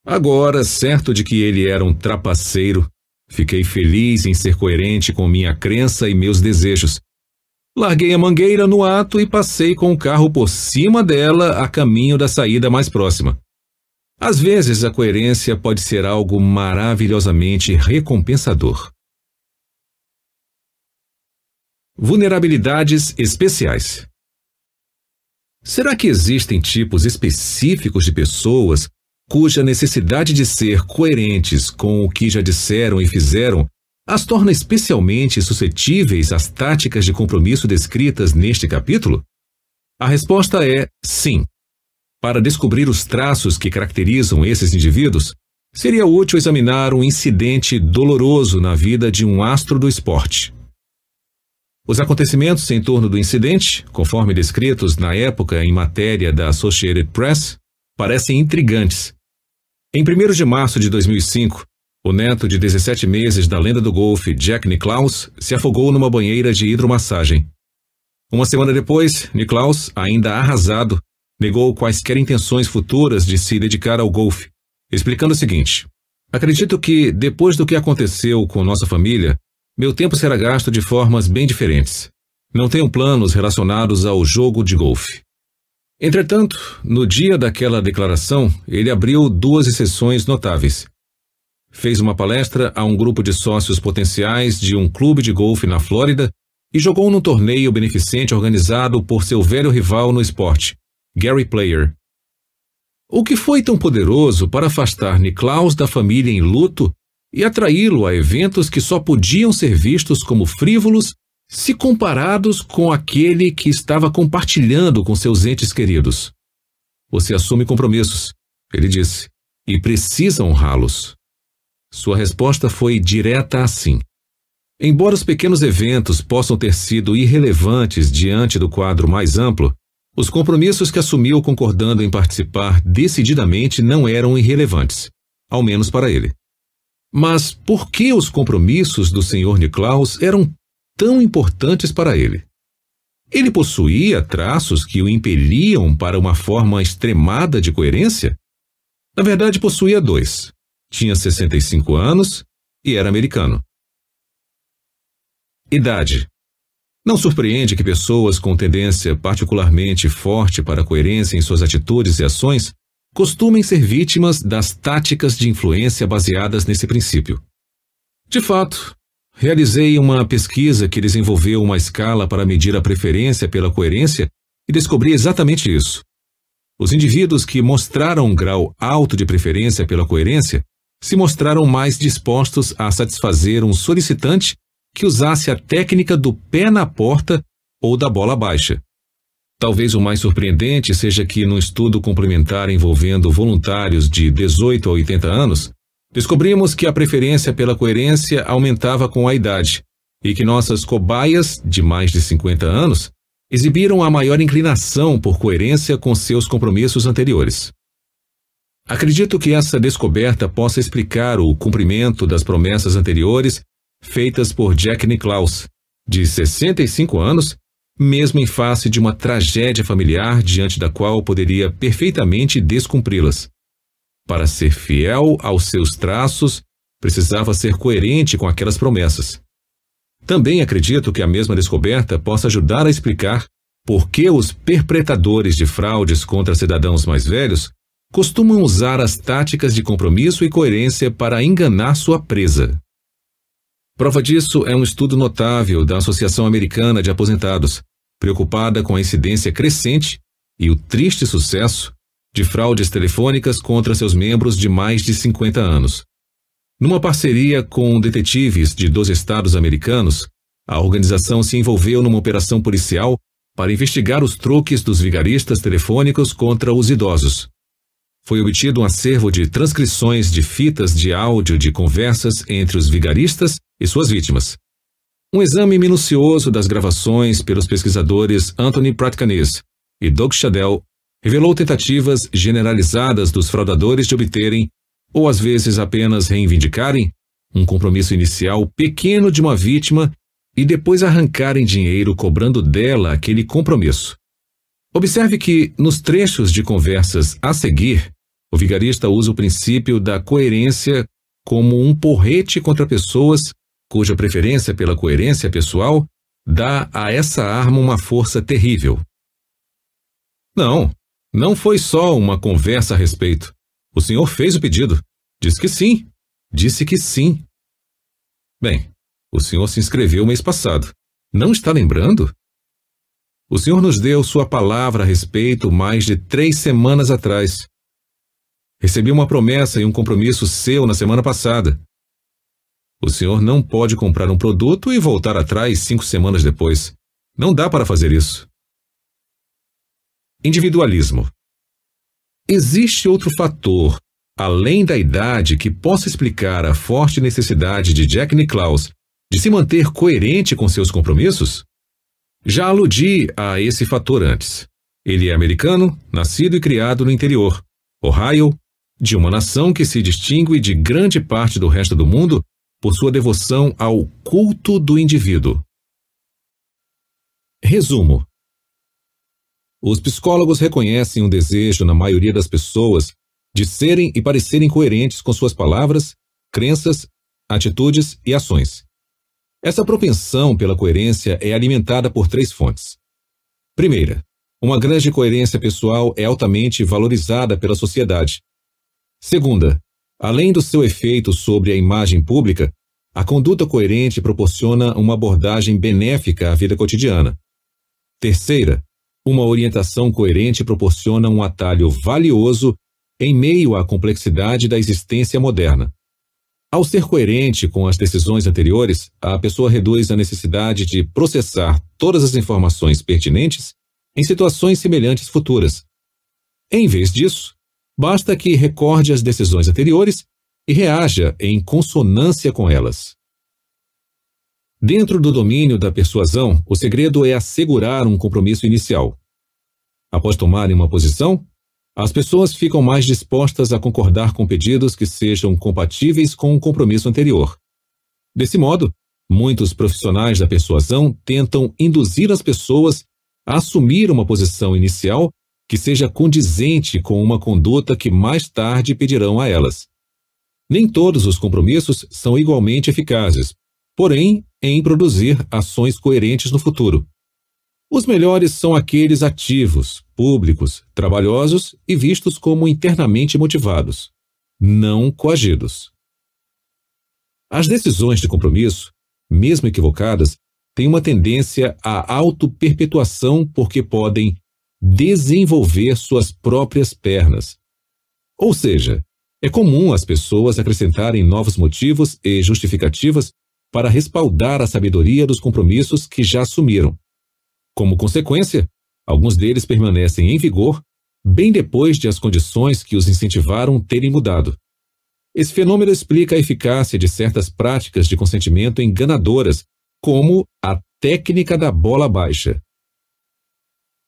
Agora, certo de que ele era um trapaceiro, fiquei feliz em ser coerente com minha crença e meus desejos. Larguei a mangueira no ato e passei com o carro por cima dela a caminho da saída mais próxima. Às vezes, a coerência pode ser algo maravilhosamente recompensador. Vulnerabilidades especiais. Será que existem tipos específicos de pessoas cuja necessidade de ser coerentes com o que já disseram e fizeram as torna especialmente suscetíveis às táticas de compromisso descritas neste capítulo? A resposta é sim. Para descobrir os traços que caracterizam esses indivíduos, seria útil examinar um incidente doloroso na vida de um astro do esporte. Os acontecimentos em torno do incidente, conforme descritos na época em matéria da Associated Press, parecem intrigantes. Em 1º de março de 2005, o neto de 17 meses da lenda do golfe, Jack Nicklaus, se afogou numa banheira de hidromassagem. Uma semana depois, Nicklaus, ainda arrasado, negou quaisquer intenções futuras de se dedicar ao golfe, explicando o seguinte: acredito que, depois do que aconteceu com nossa família, meu tempo será gasto de formas bem diferentes. Não tenho planos relacionados ao jogo de golfe. Entretanto, no dia daquela declaração, ele abriu 2 exceções notáveis. Fez uma palestra a um grupo de sócios potenciais de um clube de golfe na Flórida e jogou num torneio beneficente organizado por seu velho rival no esporte, Gary Player. O que foi tão poderoso para afastar Nicklaus da família em luto e atraí-lo a eventos que só podiam ser vistos como frívolos se comparados com aquele que estava compartilhando com seus entes queridos? Você assume compromissos, ele disse, e precisa honrá-los. Sua resposta foi direta assim. Embora os pequenos eventos possam ter sido irrelevantes diante do quadro mais amplo, os compromissos que assumiu concordando em participar decididamente não eram irrelevantes, ao menos para ele. Mas por que os compromissos do Sr. Nicklaus eram tão importantes para ele? Ele possuía traços que o impeliam para uma forma extremada de coerência? Na verdade, possuía 2. Tinha 65 anos e era americano. Idade. Não surpreende que pessoas com tendência particularmente forte para a coerência em suas atitudes e ações costumem ser vítimas das táticas de influência baseadas nesse princípio. De fato, realizei uma pesquisa que desenvolveu uma escala para medir a preferência pela coerência e descobri exatamente isso. Os indivíduos que mostraram um grau alto de preferência pela coerência se mostraram mais dispostos a satisfazer um solicitante que usasse a técnica do pé na porta ou da bola baixa. Talvez o mais surpreendente seja que, num estudo complementar envolvendo voluntários de 18 a 80 anos, descobrimos que a preferência pela coerência aumentava com a idade e que nossas cobaias, de mais de 50 anos, exibiram a maior inclinação por coerência com seus compromissos anteriores. Acredito que essa descoberta possa explicar o cumprimento das promessas anteriores feitas por Jack Nicklaus, de 65 anos, mesmo em face de uma tragédia familiar diante da qual poderia perfeitamente descumpri-las. Para ser fiel aos seus traços, precisava ser coerente com aquelas promessas. Também acredito que a mesma descoberta possa ajudar a explicar por que os perpetradores de fraudes contra cidadãos mais velhos costumam usar as táticas de compromisso e coerência para enganar sua presa. Prova disso é um estudo notável da Associação Americana de Aposentados, preocupada com a incidência crescente e o triste sucesso de fraudes telefônicas contra seus membros de mais de 50 anos. Numa parceria com detetives de 12 estados americanos, a organização se envolveu numa operação policial para investigar os truques dos vigaristas telefônicos contra os idosos. Foi obtido um acervo de transcrições de fitas de áudio de conversas entre os vigaristas e suas vítimas. Um exame minucioso das gravações pelos pesquisadores Anthony Pratkanis e Doug Shadell revelou tentativas generalizadas dos fraudadores de obterem, ou às vezes apenas reivindicarem, um compromisso inicial pequeno de uma vítima e depois arrancarem dinheiro cobrando dela aquele compromisso. Observe que, nos trechos de conversas a seguir, o vigarista usa o princípio da coerência como um porrete contra pessoas cuja preferência pela coerência pessoal dá a essa arma uma força terrível. Não foi só uma conversa a respeito. O senhor fez o pedido. Disse que sim. Disse que sim. Bem, o senhor se inscreveu mês passado. Não está lembrando? O senhor nos deu sua palavra a respeito mais de 3 semanas atrás. Recebi uma promessa e um compromisso seu na semana passada. O senhor não pode comprar um produto e voltar atrás 5 semanas depois. Não dá para fazer isso. Individualismo. Existe outro fator, além da idade, que possa explicar a forte necessidade de Jack Nicklaus de se manter coerente com seus compromissos? Já aludi a esse fator antes. Ele é americano, nascido e criado no interior, Ohio, de uma nação que se distingue de grande parte do resto do mundo por sua devoção ao culto do indivíduo. Resumo. Os psicólogos reconhecem um desejo na maioria das pessoas de serem e parecerem coerentes com suas palavras, crenças, atitudes e ações. Essa propensão pela coerência é alimentada por 3 fontes. Primeira, uma grande coerência pessoal é altamente valorizada pela sociedade. Segunda, além do seu efeito sobre a imagem pública, a conduta coerente proporciona uma abordagem benéfica à vida cotidiana. Terceira, uma orientação coerente proporciona um atalho valioso em meio à complexidade da existência moderna. Ao ser coerente com as decisões anteriores, a pessoa reduz a necessidade de processar todas as informações pertinentes em situações semelhantes futuras. Em vez disso, basta que recorde as decisões anteriores e reaja em consonância com elas. Dentro do domínio da persuasão, o segredo é assegurar um compromisso inicial. Após tomarem uma posição, as pessoas ficam mais dispostas a concordar com pedidos que sejam compatíveis com o compromisso anterior. Desse modo, muitos profissionais da persuasão tentam induzir as pessoas a assumir uma posição inicial que seja condizente com uma conduta que mais tarde pedirão a elas. Nem todos os compromissos são igualmente eficazes, porém, em produzir ações coerentes no futuro. Os melhores são aqueles ativos, públicos, trabalhosos e vistos como internamente motivados, não coagidos. As decisões de compromisso, mesmo equivocadas, têm uma tendência à auto-perpetuação porque podem desenvolver suas próprias pernas. Ou seja, é comum as pessoas acrescentarem novos motivos e justificativas para respaldar a sabedoria dos compromissos que já assumiram. Como consequência, alguns deles permanecem em vigor bem depois de as condições que os incentivaram terem mudado. Esse fenômeno explica a eficácia de certas práticas de consentimento enganadoras, como a técnica da bola baixa.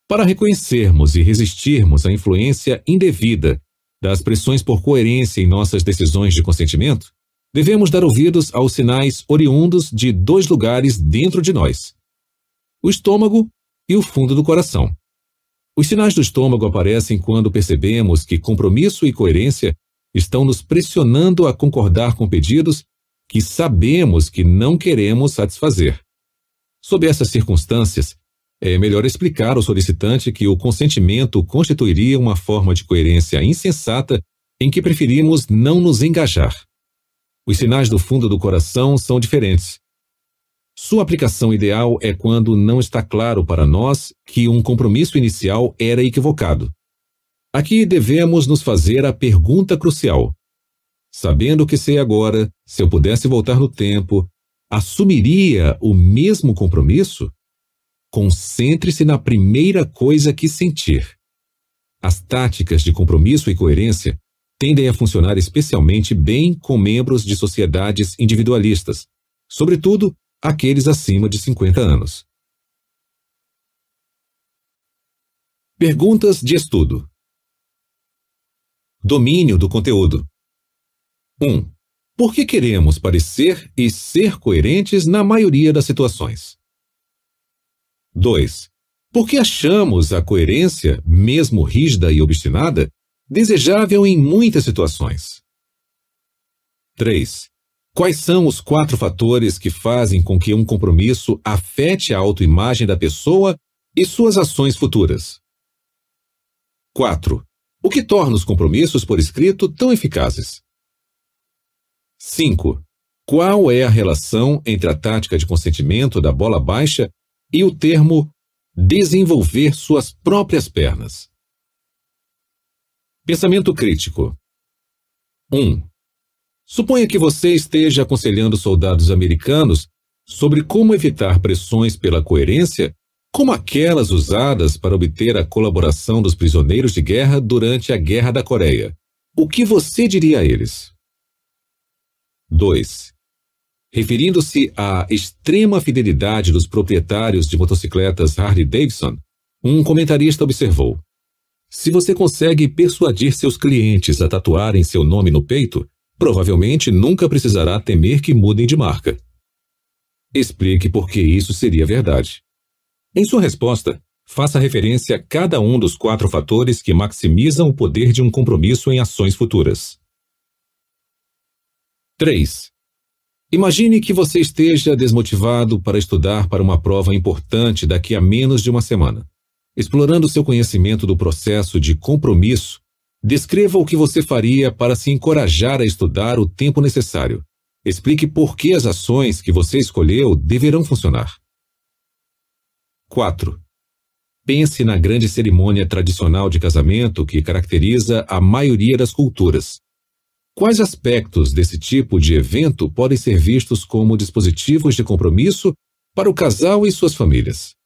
Para reconhecermos e resistirmos à influência indevida das pressões por coerência em nossas decisões de consentimento, devemos dar ouvidos aos sinais oriundos de dois lugares dentro de nós: o estômago e o fundo do coração. Os sinais do estômago aparecem quando percebemos que compromisso e coerência estão nos pressionando a concordar com pedidos que sabemos que não queremos satisfazer. Sob essas circunstâncias, é melhor explicar ao solicitante que o consentimento constituiria uma forma de coerência insensata em que preferimos não nos engajar. Os sinais do fundo do coração são diferentes. Sua aplicação ideal é quando não está claro para nós que um compromisso inicial era equivocado. Aqui devemos nos fazer a pergunta crucial: sabendo o que sei agora, se eu pudesse voltar no tempo, assumiria o mesmo compromisso? Concentre-se na primeira coisa que sentir. As táticas de compromisso e coerência tendem a funcionar especialmente bem com membros de sociedades individualistas, sobretudo aqueles acima de 50 anos. Perguntas de estudo. Domínio do conteúdo. 1. Por que queremos parecer e ser coerentes na maioria das situações? 2. Por que achamos a coerência, mesmo rígida e obstinada, desejável em muitas situações? 3. Quais são os 4 fatores que fazem com que um compromisso afete a autoimagem da pessoa e suas ações futuras? 4. O que torna os compromissos por escrito tão eficazes? 5. Qual é a relação entre a tática de consentimento da bola baixa e o termo desenvolver suas próprias pernas? Pensamento crítico. 1. Suponha que você esteja aconselhando soldados americanos sobre como evitar pressões pela coerência, como aquelas usadas para obter a colaboração dos prisioneiros de guerra durante a Guerra da Coreia. O que você diria a eles? 2. Referindo-se à extrema fidelidade dos proprietários de motocicletas Harley-Davidson, um comentarista observou: se você consegue persuadir seus clientes a tatuarem seu nome no peito, provavelmente nunca precisará temer que mudem de marca. Explique por que isso seria verdade. Em sua resposta, faça referência a cada um dos 4 fatores que maximizam o poder de um compromisso em ações futuras. 3. Imagine que você esteja desmotivado para estudar para uma prova importante daqui a menos de uma semana. Explorando seu conhecimento do processo de compromisso, descreva o que você faria para se encorajar a estudar o tempo necessário. Explique por que as ações que você escolheu deverão funcionar. 4. Pense na grande cerimônia tradicional de casamento que caracteriza a maioria das culturas. Quais aspectos desse tipo de evento podem ser vistos como dispositivos de compromisso para o casal e suas famílias?